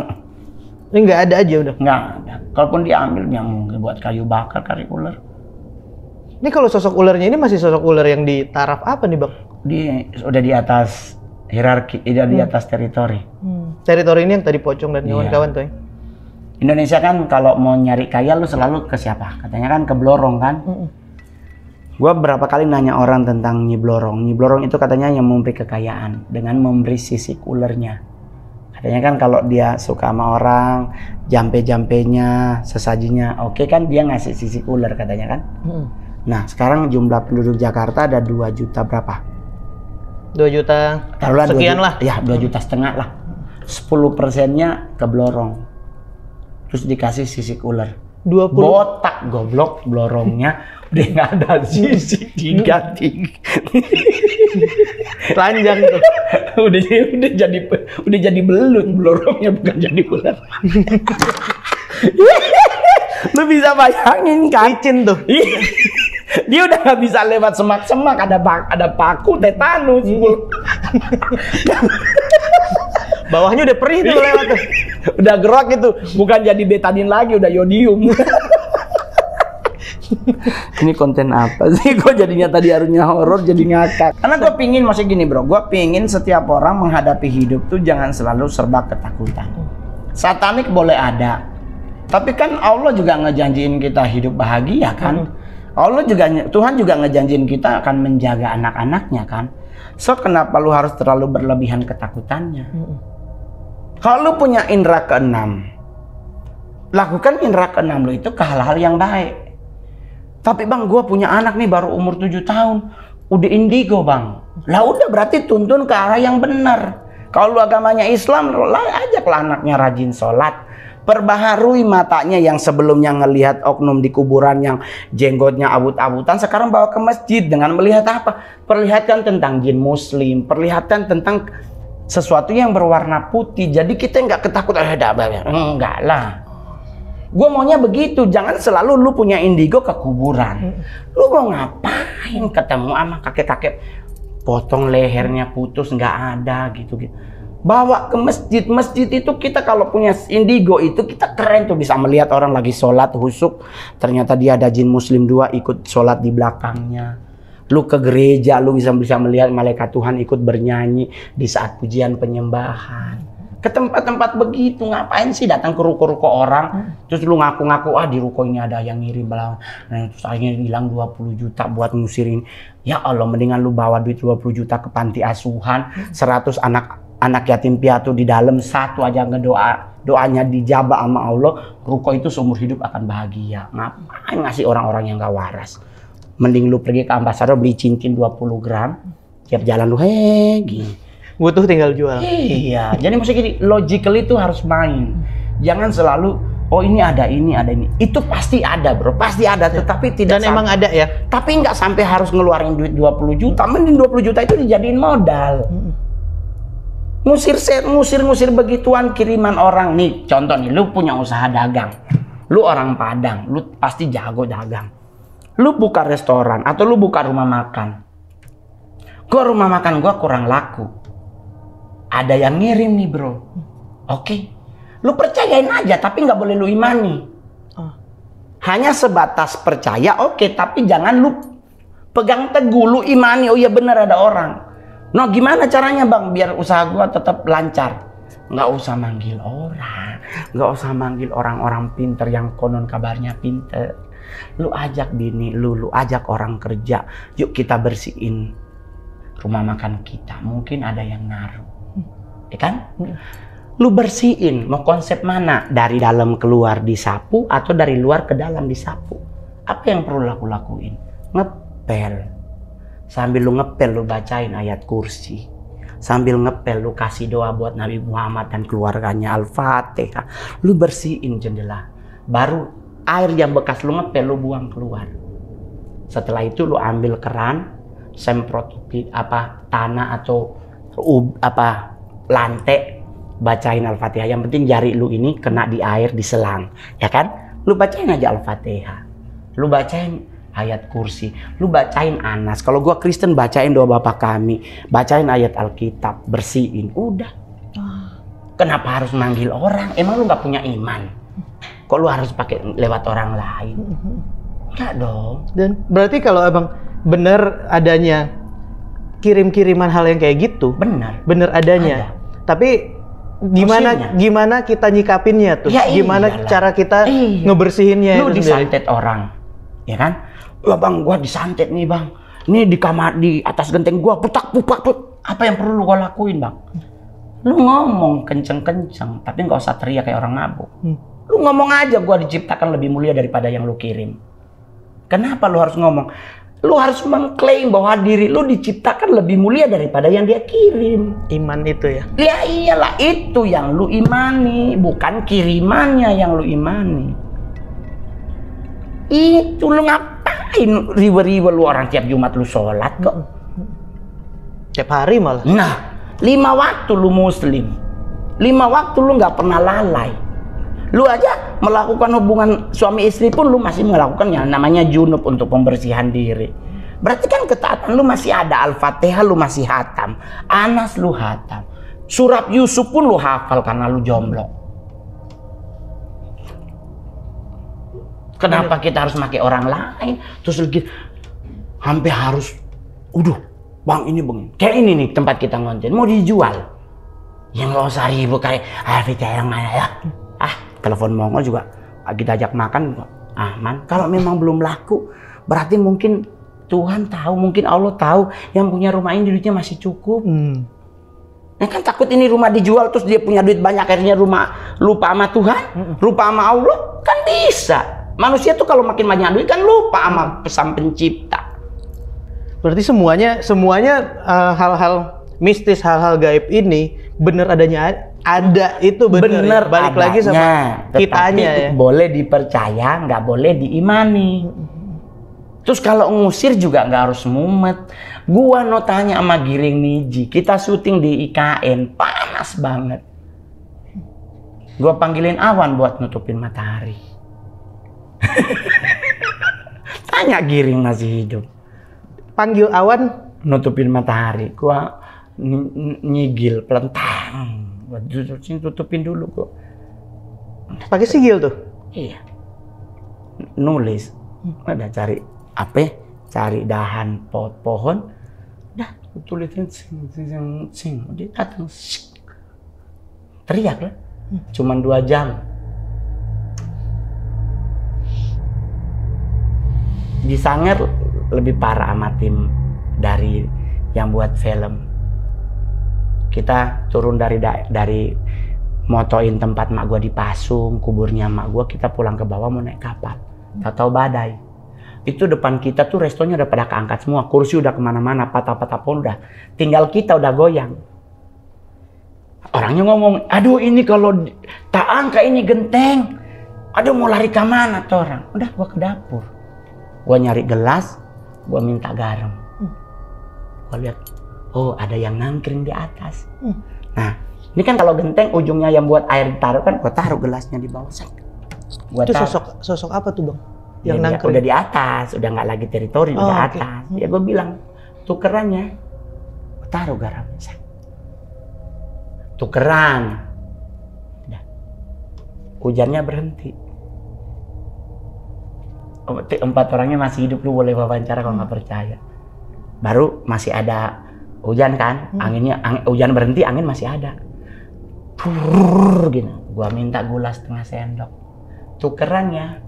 Ini nggak ada aja udah? Nggak ada. Kalaupun diambil yang buat kayu bakar kali ular. Ini kalau sosok ularnya ini masih sosok ular yang di taraf apa nih, Bang? Udah di atas hierarki, udah di atas teritori. Teritori ini yang tadi Pocong dan kawan-kawan tuh ya? Indonesia kan kalau mau nyari kaya lu selalu ke siapa? Katanya kan ke Blorong kan? Gua berapa kali nanya orang tentang Nyi Blorong. Nyi Blorong itu katanya yang memberi kekayaan dengan memberi sisik ulernya. Katanya kan kalau dia suka sama orang, jampe-jampenya, sesajinya oke kan dia ngasih sisik ular katanya kan? Nah sekarang jumlah penduduk Jakarta ada 2 juta berapa? 2 juta taruhlah sekian 2 lah. Ya 2,5 juta lah. 10%-nya ke Blorong. Terus dikasih sisik ular. 20. Botak goblok Blorongnya. Udah nggak ada sisik diganti. Telanjang tuh. udah jadi belut Blorongnya, bukan jadi ular. Lu bisa bayangin kan? Licin tuh. Dia udah nggak bisa lewat semak-semak, ada paku tetanus. Bawahnya udah perih tuh lewat tuh. Udah gerak itu, bukan jadi betadin lagi, udah yodium. Ini konten apa sih? Gue jadinya tadi harusnya horor jadi ngakak. Karena gue pingin, masih gini bro, gue pingin setiap orang menghadapi hidup tuh jangan selalu serba ketakutan. Satanik boleh ada, tapi kan Allah juga ngejanjiin kita hidup bahagia kan? Tuhan juga ngejanjiin kita akan menjaga anak-anaknya kan? So kenapa lu harus terlalu berlebihan ketakutannya? Kalau lu punya indera keenam, lakukan indera keenam lu itu ke hal-hal yang baik. Tapi bang, gue punya anak nih baru umur 7 tahun. Udah indigo bang. Lah udah berarti tuntun ke arah yang benar. Kalau lu agamanya Islam, ajaklah anaknya rajin sholat. Perbaharui matanya yang sebelumnya ngelihat oknum di kuburan yang jenggotnya abut-abutan, sekarang bawa ke masjid dengan melihat apa? Perlihatkan tentang jin muslim, perlihatkan tentang sesuatu yang berwarna putih. Jadi kita nggak ketakutan, enggak lah. Gue maunya begitu, jangan selalu lu punya indigo ke kuburan. Lu mau ngapain ketemu sama kakek-kakek potong lehernya putus nggak ada gitu. Bawa ke masjid. Masjid itu kita kalau punya indigo itu kita keren tuh, bisa melihat orang lagi sholat husuk, ternyata dia ada jin muslim 2 ikut sholat di belakangnya. Lu ke gereja, lu bisa melihat malaikat Tuhan ikut bernyanyi di saat pujian penyembahan. Ke tempat-tempat begitu, ngapain sih datang ke ruko-ruko orang terus lu ngaku-ngaku di ruko ini ada yang ngirim belang, nah terus akhirnya bilang 20 juta buat ngusirin. Ya Allah, mendingan lu bawa duit 20 juta ke panti asuhan, 100 anak yatim piatu di dalam, 1 aja doanya dijabah sama Allah, ruko itu seumur hidup akan bahagia. Ngapain ngasih orang-orang yang gak waras? Mending lu pergi ke ambasador beli cincin 20 gram, tiap jalan lu gini. Butuh tinggal jual. Iya, jadi maksudnya gini, logical itu harus main. Jangan selalu, ini ada ini. Itu pasti ada bro, pasti ada. Tetapi tidak. Dan emang ada ya? Tapi nggak sampai harus ngeluarin duit 20 juta. Mending 20 juta itu dijadiin modal. Ngusir begituan kiriman orang. Nih, contoh nih, lu punya usaha dagang. Lu orang Padang, lu pasti jago dagang. Lu buka restoran atau lu buka rumah makan. Rumah makan gua kurang laku. Ada yang ngirim nih bro. Oke. Lu percayain aja, tapi nggak boleh lu imani. Hanya sebatas percaya, oke, tapi jangan lu pegang teguh, lu imani. Oh iya bener ada orang. No, gimana caranya bang biar usaha gua tetap lancar? Nggak usah manggil orang, nggak usah manggil orang-orang pinter yang konon kabarnya pinter. Lu ajak bini lu ajak orang kerja. Yuk kita bersihin rumah makan kita. Mungkin ada yang naruh. Ya kan? Lu bersihin, mau konsep mana? Dari dalam keluar disapu atau dari luar ke dalam disapu? Apa yang perlu lakuin? Ngepel. Sambil lu ngepel, lu bacain ayat kursi. Sambil ngepel, lu kasih doa buat Nabi Muhammad dan keluarganya, Al-Fatihah. Lu bersihin jendela. Baru air yang bekas lu ngepel, lu buang keluar. Setelah itu lu ambil keran, semprot tanah atau lantai, bacain Al-Fatihah. Yang penting jari lu ini kena di air, di selang, ya kan? Lu bacain aja Al-Fatihah. Lu bacain ayat kursi, lu bacain Anas. Kalau gua Kristen bacain doa Bapa Kami, bacain ayat Alkitab, bersihin. Udah. Kenapa harus manggil orang? Emang lu nggak punya iman? Kok lu harus pakai lewat orang lain? Enggak dong. Dan berarti kalau abang benar adanya kirim-kiriman hal yang kayak gitu, bener adanya. Tapi gimana kita nyikapinnya tuh? Ya, gimana cara kita ngebersihinnya? Lu disantet orang, ya kan? Wah bang, gua disantet nih bang. Nih di kamar, di atas genteng gua putak. Apa yang perlu gua lakuin bang? Lu ngomong kenceng-kenceng, tapi nggak usah teriak kayak orang mabuk. Lu ngomong aja, gua diciptakan lebih mulia daripada yang lu kirim. Kenapa lu harus ngomong? Lu harus mengklaim bahwa diri lu diciptakan lebih mulia daripada yang dia kirim. Iman itu ya? Ya iyalah, itu yang lu imani, bukan kirimannya yang lu imani. Itu lu ngapain riba-riba lu orang tiap Jumat lu sholat kok? Tiap hari malah. Nah, 5 waktu lu muslim. 5 waktu lu nggak pernah lalai. Lu aja melakukan hubungan suami istri pun lu masih melakukan yang namanya junub untuk pembersihan diri. Berarti kan ketaatan lu masih ada. Al-Fatihah lu masih hatam, Anas lu hatam, surat Yusuf pun lu hafal karena lu jomblo. Kenapa kita harus pakai orang lain? Terus lagi sampai harus, bang ini bang, kayak ini nih tempat kita ngonten mau dijual, yang nggak usah ribut kayak Al-Fatihah yang mana ya? Telepon Mongol juga kita ajak makan aman. Kalau memang belum laku, berarti mungkin Tuhan tahu, mungkin Allah tahu yang punya rumah ini duitnya masih cukup. Nah kan takut ini rumah dijual terus dia punya duit banyak, akhirnya rumah lupa sama Tuhan, lupa sama Allah, kan bisa. Manusia tuh kalau makin banyak duit kan lupa sama pesan pencipta. Berarti semuanya hal-hal mistis, hal-hal gaib ini bener adanya, ada itu bener. Bener Balik adanya, lagi sama kitanya ya. Boleh dipercaya, nggak boleh diimani. Terus kalau ngusir juga nggak harus mumet. Gua tanya sama Giring Niji, kita syuting di IKN, panas banget. Gua panggilin awan buat nutupin matahari. Tanya Giring masih hidup. Panggil awan, Nutupin matahari. Gua nyigil pelentang. Gua tutupin dulu gua. pakai sigil tuh. Iya. Nulis. Ada cari apa? Cari dahan pohon. Dah, tulisin sing. Dia datang. Teriak lah. Cuman 2 jam. Di Sanger lebih parah sama tim dari yang buat film. Kita turun dari motoin tempat mak gua di Pasung, kuburnya mak gua, kita pulang ke bawah mau naik kapal. Tahu badai. Itu depan kita tuh restonya udah pada keangkat semua, kursi udah kemana-mana, patah-patah pun udah. Tinggal kita udah goyang. Orangnya ngomong, aduh ini kalau tak angka ini genteng. Aduh mau lari ke mana tuh orang. Udah gua ke dapur. Gua nyari gelas, gua minta garam. Gua lihat, oh ada yang nangkring di atas. Nah, ini kan kalau genteng ujungnya yang buat air ditaruh kan, gua taruh gelasnya di bawah. Gua Itu taruh. sosok apa tuh bang? Yang Ya, nangkring? udah di atas, udah nggak lagi teritori, Oh, udah oke. atas. Ya gua bilang, tukerannya, gua taruh garamnya. Tukeran. Udah. Hujannya berhenti. 4 orangnya masih hidup, lu boleh wawancara kalau nggak percaya. Baru masih ada hujan kan, hujan berhenti, angin masih ada. Purr, gitu. Gua minta gula setengah sendok. Tukerannya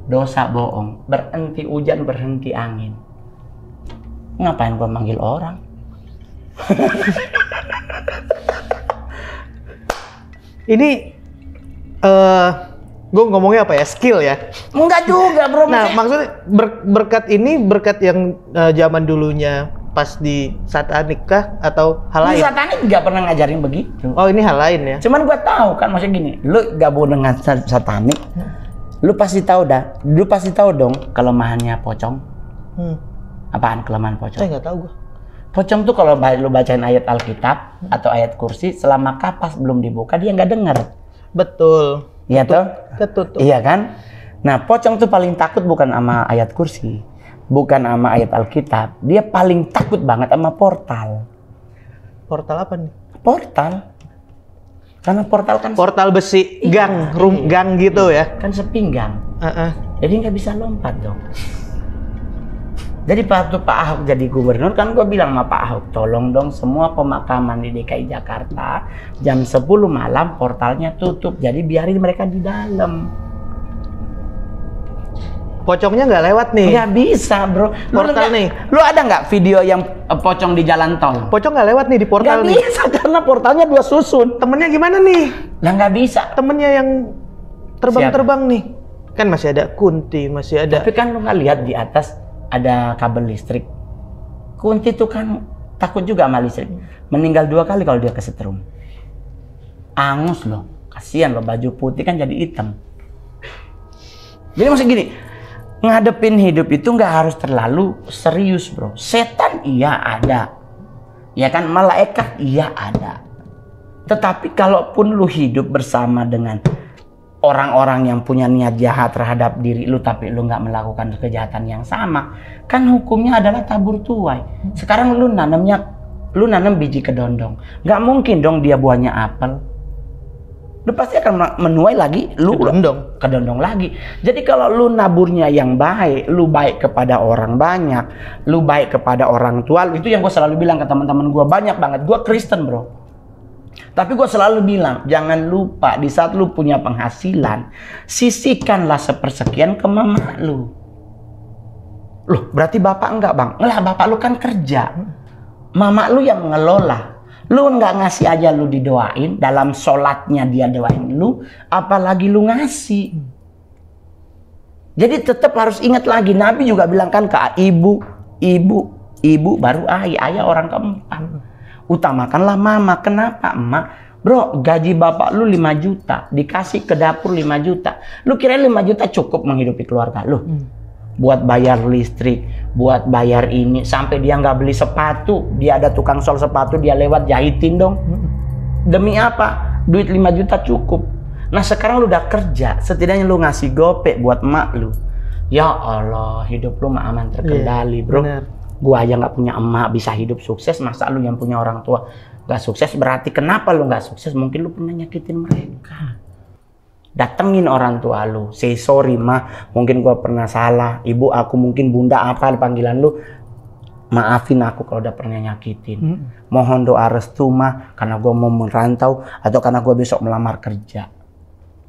dosa bohong, berhenti hujan, berhenti angin. Ngapain gua manggil orang? Ini gue ngomongnya apa ya, skill ya? Enggak juga bro. Nah maksudnya berkat yang zaman dulunya pas di satanik kah atau hal lain? Satanik nggak pernah ngajarin begitu. Oh ini hal lain ya? Cuman gua tahu kan, maksudnya gini, lu gabung dengan satanik, lu pasti tahu dong kelemahannya pocong. Apaan kelemahan pocong? Saya nggak tahu gua. Pocong tuh kalau lu bacain ayat Alkitab atau ayat kursi, selama kapas belum dibuka dia nggak dengar. Betul. Iya toh? Ketutup. Iya kan? Nah, pocong tuh paling takut bukan sama ayat kursi, bukan sama ayat Alkitab. Dia paling takut banget sama portal. Portal apa nih? Portal. Karena portal kan Portal besi, gang, gang gitu ya? kan sepinggang. Jadi nggak bisa lompat dong. Jadi waktu Pak Ahok jadi gubernur kan gue bilang sama Pak Ahok, tolong dong semua pemakaman di DKI Jakarta jam 10 malam portalnya tutup. Jadi biarin mereka di dalam. Pocongnya nggak lewat nih? Nggak bisa bro. Portal nih. Lu ada nggak video yang pocong di jalan tol? Pocong nggak lewat nih di portal Nggak nih? bisa karena portalnya 2 susun. Temennya gimana nih? Lah nggak bisa. Temennya yang terbang-terbang nih? Kan masih ada Kunti, masih ada... Tapi kan lu nggak lihat di atas ada kabel listrik. Kunti tuh kan takut juga sama listrik. Meninggal 2 kali kalau dia kesetrum. Angus loh. Kasihan loh, baju putih kan jadi hitam. Jadi maksud gini, ngadepin hidup itu nggak harus terlalu serius bro. Setan iya ada. Ya kan, malaikat iya ada. Tetapi kalaupun lu hidup bersama dengan orang-orang yang punya niat jahat terhadap diri lu tapi lu nggak melakukan kejahatan yang sama, kan hukumnya adalah tabur tuai. Sekarang lu nanam biji kedondong, nggak mungkin dong dia buahnya apel. Lu pasti akan menuai lagi, lu kedondong lagi. Jadi kalau lu naburnya yang baik, lu baik kepada orang banyak, lu baik kepada orang tua, itu yang gue selalu bilang ke teman-teman gue, banyak banget. Gue Kristen bro. Tapi gue selalu bilang, jangan lupa di saat lu punya penghasilan, sisihkanlah sepersekian ke mama lu. Loh, berarti bapak enggak bang? Lah, bapak lu kan kerja. Mama lu yang mengelola. Lu nggak ngasih aja lu didoain, dalam sholatnya dia doain lu, apalagi lu ngasih. Jadi tetap harus ingat lagi, Nabi juga bilang kan ke ibu baru ayah orang keempat. Utamakanlah mama. Kenapa emak? Bro, gaji bapak lu 5 juta, dikasih ke dapur 5 juta. Lu kira 5 juta cukup menghidupi keluarga lu? Buat bayar listrik, buat bayar ini, sampai dia nggak beli sepatu, dia ada tukang sol sepatu, dia lewat jahitin dong. Demi apa? Duit 5 juta cukup. Nah sekarang lu udah kerja, setidaknya lu ngasih gopek buat emak lu. Ya Allah, hidup lu mah aman terkendali, bro. Bener. Gua aja nggak punya emak bisa hidup sukses, masa lu yang punya orang tua nggak sukses? Berarti kenapa lu nggak sukses? Mungkin lu pernah nyakitin mereka. Datengin orang tua lu, say sorry mah, mungkin gua pernah salah. Ibu aku mungkin bunda apa panggilan lu, maafin aku kalau udah pernah nyakitin. Mohon doa restu mah, karena gua mau merantau atau karena gua besok melamar kerja.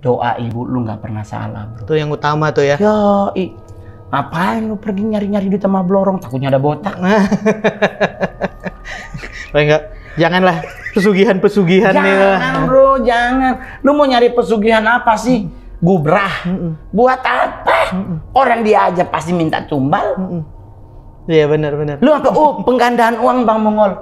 Doa ibu lu nggak pernah salah, bro. Itu yang utama tuh ya. Yoi. Ngapain lu pergi nyari-nyari duit sama blorong? Takutnya ada botak. Enggak, janganlah pesugihan-pesugihan nih. Jangan bro, jangan. Lu mau nyari pesugihan apa sih? Gubrah. Buat apa? Orang dia aja pasti minta tumbal. Iya benar-benar. Lu apa? Oh, penggandaan uang Bang Mongol.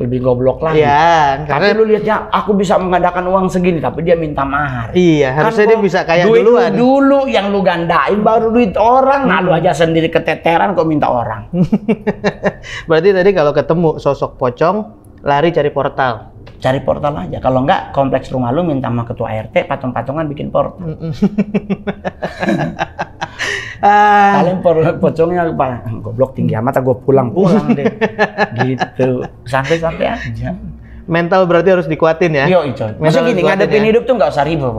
Lebih goblok lagi. Iya, Tapi lu lihat ya, aku bisa menggandakan uang segini, tapi dia minta mahar. Iya, harusnya dia bisa kaya duit duluan. Lu dulu yang lu gandain, baru duit orang. Nah, lu aja sendiri keteteran kok minta orang. Berarti tadi kalau ketemu sosok pocong, lari cari portal. Cari portal aja. Kalau enggak, kompleks rumah lu minta sama ketua RT, patung-patungan bikin portal. Kalian pocongnya goblok tinggi amat, gue pulang deh. Gitu. Santai-santai aja. Mental berarti harus dikuatin ya. Yo, coy. Maksudnya gini, ngadepin hidup tuh nggak usah ribet,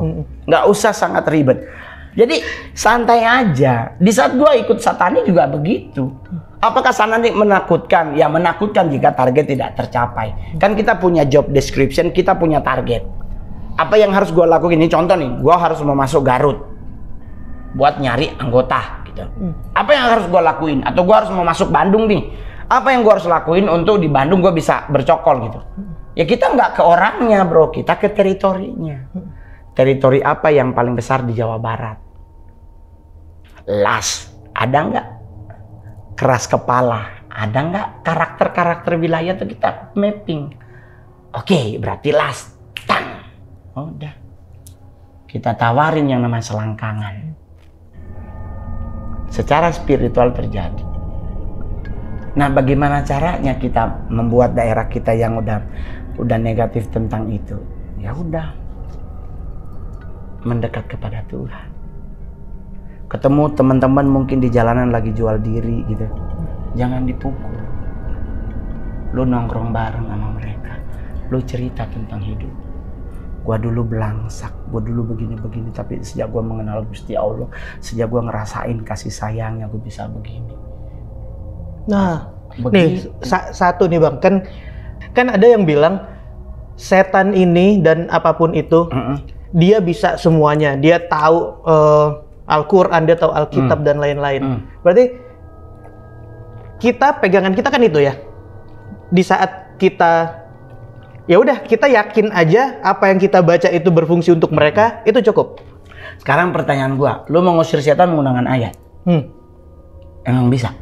nggak usah sangat ribet. Jadi santai aja. Di saat gue ikut satani juga begitu. Apakah satani menakutkan? Ya menakutkan jika target tidak tercapai. Kan kita punya job description, kita punya target. Apa yang harus gue lakuin? Ini contoh nih, gue harus mau masuk Garut buat nyari anggota gitu. Apa yang harus gue lakuin? Atau gue harus mau masuk Bandung nih? Apa yang gue harus lakuin untuk di Bandung gue bisa bercokol gitu? Ya kita nggak ke orangnya bro, kita ke teritorinya. Teritori apa yang paling besar di Jawa Barat? Las, ada nggak? Keras kepala, ada nggak? Karakter-karakter wilayah itu kita mapping. Oke, berarti Las, tang. Udah. Kita tawarin yang namanya selangkangan. Secara spiritual terjadi. Nah, bagaimana caranya kita membuat daerah kita yang udah negatif tentang itu? Ya udah, mendekat kepada Tuhan. Ketemu teman-teman mungkin di jalanan lagi jual diri gitu, jangan dipukul. Lu nongkrong bareng sama mereka, lu cerita tentang hidup. Gua dulu belangsak, gua dulu begini-begini, tapi sejak gua mengenal Gusti Allah, sejak gua ngerasain kasih sayangnya, gua bisa begini. Nah, begitu. nih satu nih bang, kan ada yang bilang setan ini dan apapun itu, dia bisa semuanya, dia tahu Al-Quran, dia tahu Alkitab dan lain-lain. Berarti kita pegangan kita kan itu ya. Di saat kita ya udah kita yakin aja apa yang kita baca itu berfungsi untuk mereka, itu cukup. Sekarang pertanyaan gua, lu mau ngusir setan menggunakan ayat? Emang bisa?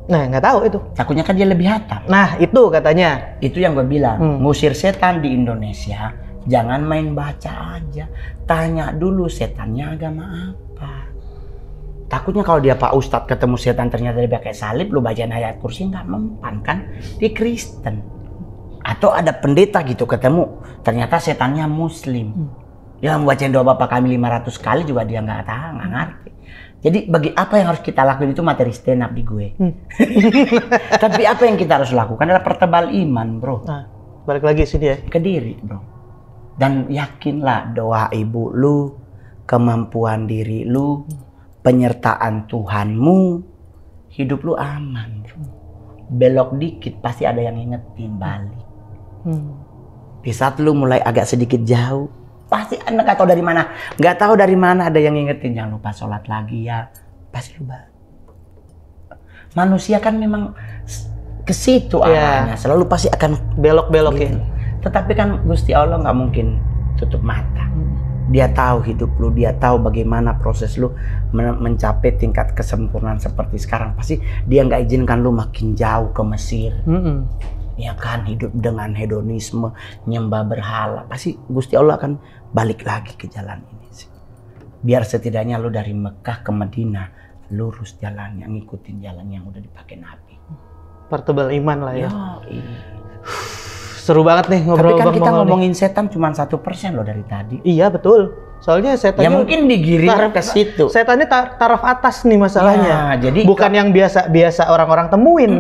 Nah nggak tahu itu. Takutnya kan dia lebih hatam. Nah itu katanya. Itu yang gue bilang, ngusir setan di Indonesia jangan main baca aja, tanya dulu setannya agama apa. Takutnya kalau dia Pak Ustadz ketemu setan ternyata dia pakai salib, lu bacain ayat kursi nggak mempan kan? Dia Kristen. Atau ada pendeta gitu ketemu, ternyata setannya Muslim. Dia membacain doa Bapak kami 500 kali juga dia nggak tahu, nggak ngerti. Jadi bagi apa yang harus kita lakuin itu materi stand up di gue. Tapi apa yang kita harus lakukan adalah pertebal iman, bro. Nah, balik lagi sini ya. Ke diri, bro. Dan yakinlah doa ibu lu, kemampuan diri lu, penyertaan Tuhanmu, hidup lu aman, bro. Belok dikit pasti ada yang ingetin balik. Di saat lu mulai agak sedikit jauh, pasti anda nggak tahu dari mana, ada yang ngingetin jangan lupa sholat lagi ya, pasti lupa. Manusia kan memang ke situ arahnya, selalu pasti akan belok-belok gitu. Tetapi kan Gusti Allah nggak mungkin tutup mata. Dia tahu hidup lu, dia tahu bagaimana proses lu mencapai tingkat kesempurnaan seperti sekarang. Pasti dia nggak izinkan lu makin jauh ke Mesir. Ya kan, hidup dengan hedonisme, nyembah berhala. Pasti Gusti Allah akan balik lagi ke jalan ini sih. Biar setidaknya lu dari Mekah ke Madinah lurus jalannya, ngikutin jalan yang udah dipakai Nabi. Pertebal iman lah ya. Iya. Seru banget nih ngobrol. Tapi kan Bang kita Mongol ngomongin setan cuma 1% loh dari tadi. Iya betul. Soalnya setannya Ya mungkin digiring ke situ. Setannya taraf atas nih masalahnya. Ya, jadi bukan yang biasa orang-orang temuin.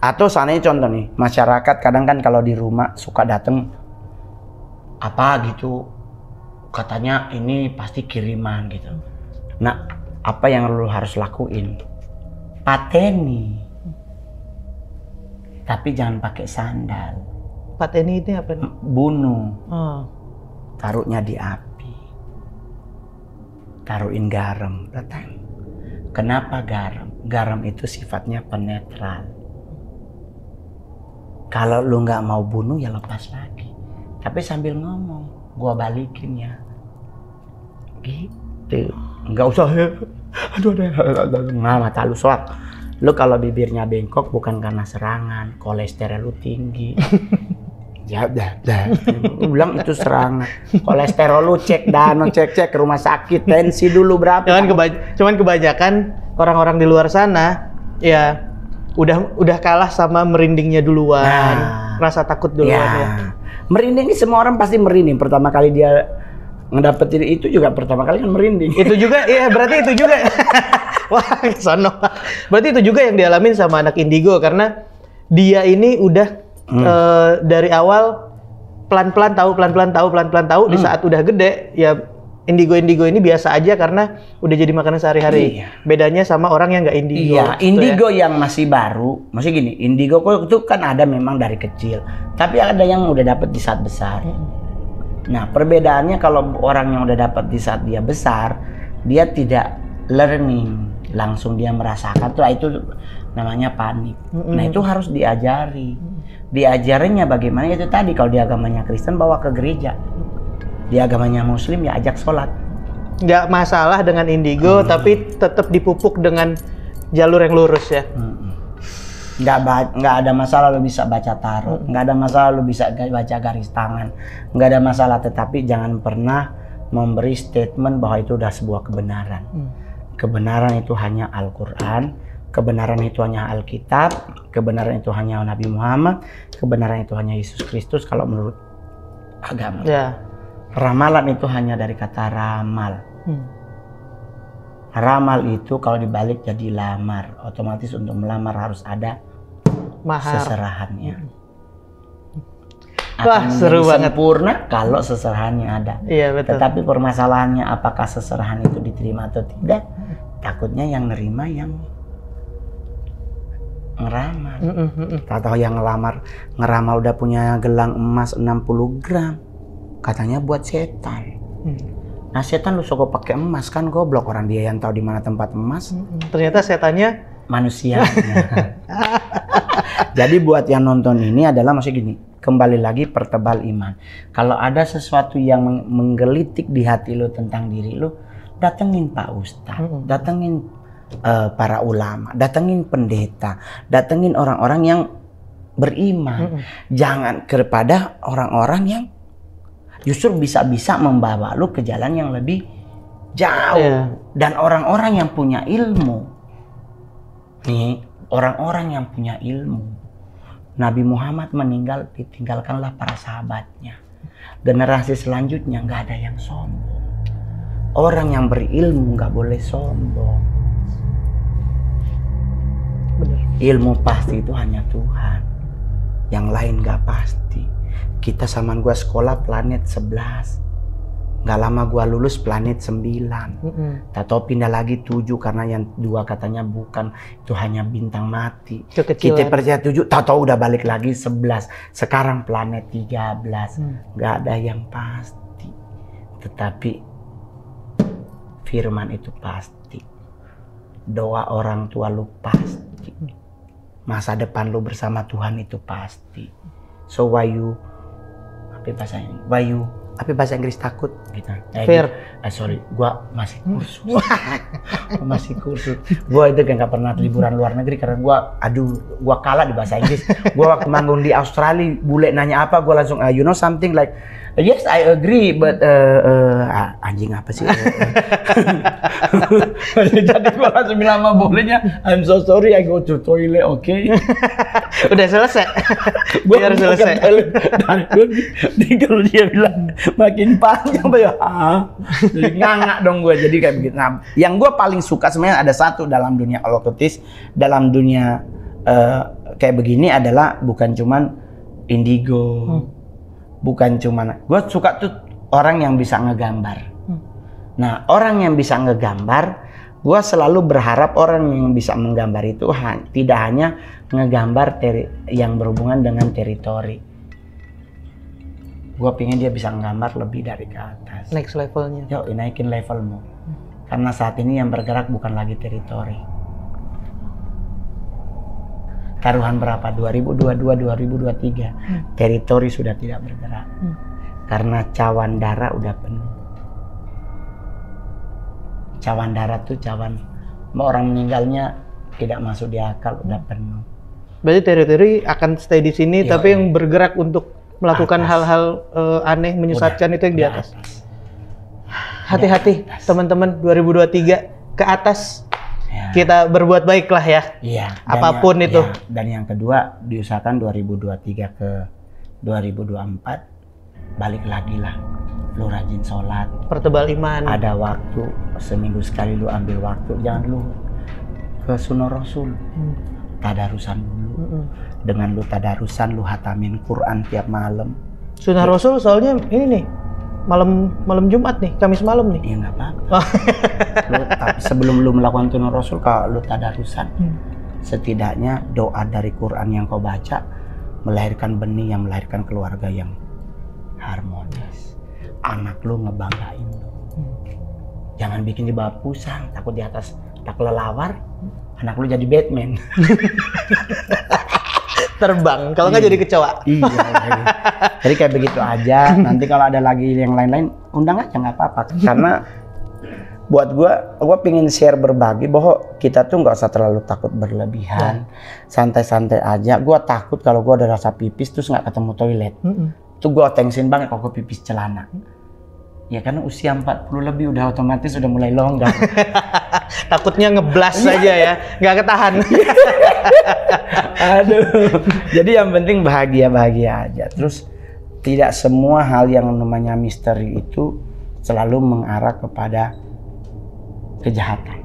Atau seandainya contoh nih, masyarakat kadang kan kalau di rumah suka dateng apa gitu, katanya ini pasti kiriman gitu. Nah, apa yang lu harus lakuin? Pateni. Tapi jangan pakai sandal. Pateni ini apa nih? Bunuh. Oh. Taruhnya di api. Taruhin garam. Datang. Kenapa garam? Garam itu sifatnya penetral. Kalau lu nggak mau bunuh ya lepas lagi. Tapi sambil ngomong, gua balikin ya. Gitu. Nggak usah ya. Aduh, nggak mata lu soak. Lu kalau bibirnya bengkok bukan karena serangan, kolesterol lu tinggi. Ya udah. Lu bilang itu serangan. Kolesterol lu cek cek ke rumah sakit, tensi dulu berapa. Cuman kebanyakan orang-orang di luar sana ya udah kalah sama merindingnya duluan, rasa takut duluan ya. Merinding ini semua orang pasti merinding. Pertama kali dia ngedapetin itu juga pertama kali kan merinding. Itu juga, iya berarti itu juga. Wah, sono. Berarti itu juga yang dialamin sama anak Indigo karena dia ini udah dari awal pelan-pelan tahu. Di saat udah gede ya Indigo ini biasa aja karena udah jadi makanan sehari-hari. Iya. Bedanya sama orang yang nggak Indigo. Iya, Indigo ya. Yang masih baru, masih gini. Indigo itu kan ada memang dari kecil, tapi ada yang udah dapet di saat besar. Nah, perbedaannya kalau orang yang udah dapat di saat dia besar, dia tidak learning, langsung dia merasakan tuh itu namanya panik. Nah, itu harus diajari. Diajarinya bagaimana itu tadi, kalau di agamanya Kristen bawa ke gereja. Di agamanya Muslim ya ajak sholat. Nggak masalah dengan Indigo, tapi tetap dipupuk dengan jalur yang lurus ya. Nggak ada masalah lu bisa baca tarot, nggak ada masalah lu bisa baca garis tangan, nggak ada masalah, tetapi jangan pernah memberi statement bahwa itu udah sebuah kebenaran. Kebenaran itu hanya Al-Quran, kebenaran itu hanya Alkitab, kebenaran itu hanya Nabi Muhammad, kebenaran itu hanya Yesus Kristus kalau menurut agama. Ya. Ramalan itu hanya dari kata ramal. Ramal itu kalau dibalik jadi lamar, otomatis untuk melamar harus ada mahar, seserahannya. Wah, seru banget. Sempurna kalau seserahannya ada. Iya, betul. Tetapi permasalahannya apakah seserahan itu diterima atau tidak? Takutnya yang nerima yang ngeramal. Atau yang ngeramal udah punya gelang emas 60 gram. Katanya buat setan. Nah, setan lu suka pakai emas kan, goblok, orang dia yang tahu di mana tempat emas. Ternyata setannya manusia. Jadi buat yang nonton ini adalah masih gini, kembali lagi pertebal iman. Kalau ada sesuatu yang menggelitik di hati lu tentang diri lu, datengin Pak Ustadz, datengin para ulama, datengin pendeta, datengin orang-orang yang beriman. Jangan kepada orang-orang yang justru bisa-bisa membawa lu ke jalan yang lebih jauh. Dan orang-orang yang punya ilmu, nih orang-orang yang punya ilmu, Nabi Muhammad meninggal, ditinggalkanlah para sahabatnya. Generasi selanjutnya nggak ada yang sombong. Orang yang berilmu nggak boleh sombong. bener. Ilmu pasti itu hanya Tuhan. Yang lain nggak pasti. Kita zaman gua sekolah planet 11. Nggak lama gua lulus planet 9. Tahu pindah lagi 7 karena yang 2 katanya bukan, itu hanya bintang mati. Kekecilan. Kita percaya 7, tahu udah balik lagi 11. Sekarang planet 13. Nggak ada yang pasti. Tetapi firman itu pasti. Doa orang tua lu pasti. Masa depan lu bersama Tuhan itu pasti. So why you, apa bahasa ini? Why you tapi bahasa Inggris takut gitu. Fair. Sorry, gua masih kursus. Gua masih kursus. Gua itu nggak pernah liburan luar negeri karena gua kalah di bahasa Inggris. Gua waktu manggung di Australia, bule nanya apa, gua langsung you know something like yes I agree but anjing apa sih? Jadi gua langsung bilang sama bulenya, I'm so sorry I go to toilet, okay? Udah selesai. Biar selesai. Dan kalau dia bilang makin panjang ya, jadi ngangak dong gue. Jadi kayak begitu. Nah, yang gue paling suka sebenarnya ada satu dalam dunia alokutis, dalam dunia kayak begini adalah bukan cuman indigo, bukan cuman. Gue suka tuh orang yang bisa ngegambar. Nah, orang yang bisa ngegambar, gue selalu berharap orang yang bisa menggambar itu tidak hanya ngegambar yang berhubungan dengan teritori. Gue pengen dia bisa nggambar lebih dari ke atas. Next levelnya. Yuk, naikin levelmu. Karena saat ini yang bergerak bukan lagi teritori. Taruhan berapa? 2022, 2023. Teritori sudah tidak bergerak. Karena cawan darah udah penuh. Cawan darah tuh orang meninggalnya tidak masuk di akal, udah penuh. Berarti teritori akan stay di sini, tapi yang bergerak untuk melakukan hal-hal aneh, menyesatkan itu yang di atas. Hati-hati teman-teman, 2023 ke atas. Ya. Kita berbuat baik lah ya. Iya. Apapun itu. Ya. Dan yang kedua, diusahakan 2023 ke 2024 balik lagi lah. Lu rajin sholat. Pertebal iman. Ada waktu, seminggu sekali lu ambil waktu. Jangan lu ke sunnah Rasul. Tadarusan dulu. Dengan lu tadarusan, lu hatamin Quran tiap malam. Sunnah Rasul soalnya ini nih, malam Jumat nih, Kamis malam nih. Iya nggak apa-apa. Tapi sebelum lu melakukan sunnah Rasul, kalau lu tadarusan, setidaknya doa dari Quran yang kau baca melahirkan benih yang melahirkan keluarga yang harmonis. Anak lu ngebanggain lu. Jangan bikin di bawah pusang, takut di atas tak kelelawar. Anak lu jadi Batman. Terbang, kalau nggak jadi kecoa. Iya. Jadi kayak begitu aja. Nanti kalau ada lagi yang lain-lain, undang aja nggak apa-apa. Karena buat gua pengen share berbagi bahwa kita tuh nggak usah terlalu takut berlebihan. Santai-santai aja. Gua takut kalau gua ada rasa pipis terus nggak ketemu toilet. Itu gua tensin banget kalau gua pipis celana. Ya karena usia 40 lebih udah otomatis udah mulai longgar. Takutnya ngeblas aja ya, nggak ketahan. Aduh. Jadi yang penting bahagia-bahagia aja. Terus tidak semua hal yang namanya misteri itu selalu mengarah kepada kejahatan.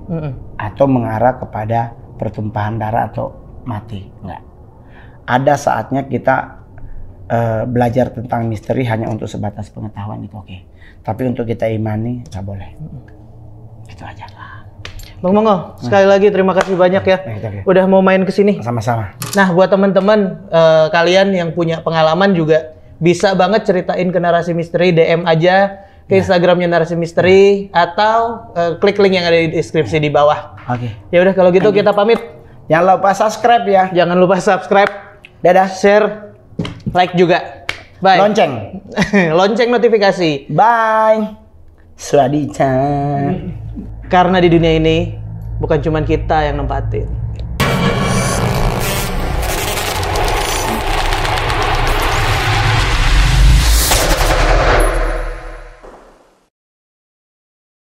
Atau mengarah kepada pertumpahan darah atau mati. Enggak. Ada saatnya kita belajar tentang misteri hanya untuk sebatas pengetahuan itu oke. Tapi untuk kita imani nggak boleh. Itu aja lah. Bang Mongo, sekali lagi terima kasih banyak ya. Udah mau main ke sini. Sama-sama. Nah, buat teman-teman kalian yang punya pengalaman juga bisa banget ceritain ke Narasi Misteri, DM aja ke Instagramnya Narasi Misteri atau klik link yang ada di deskripsi di bawah. Oke. Ya udah kalau gitu kita pamit. Jangan lupa subscribe ya. Jangan lupa subscribe. Dadah. Share, like juga. Bye. Lonceng. Lonceng notifikasi. Bye. Swadichan. Karena di dunia ini bukan cuma kita yang nempatin.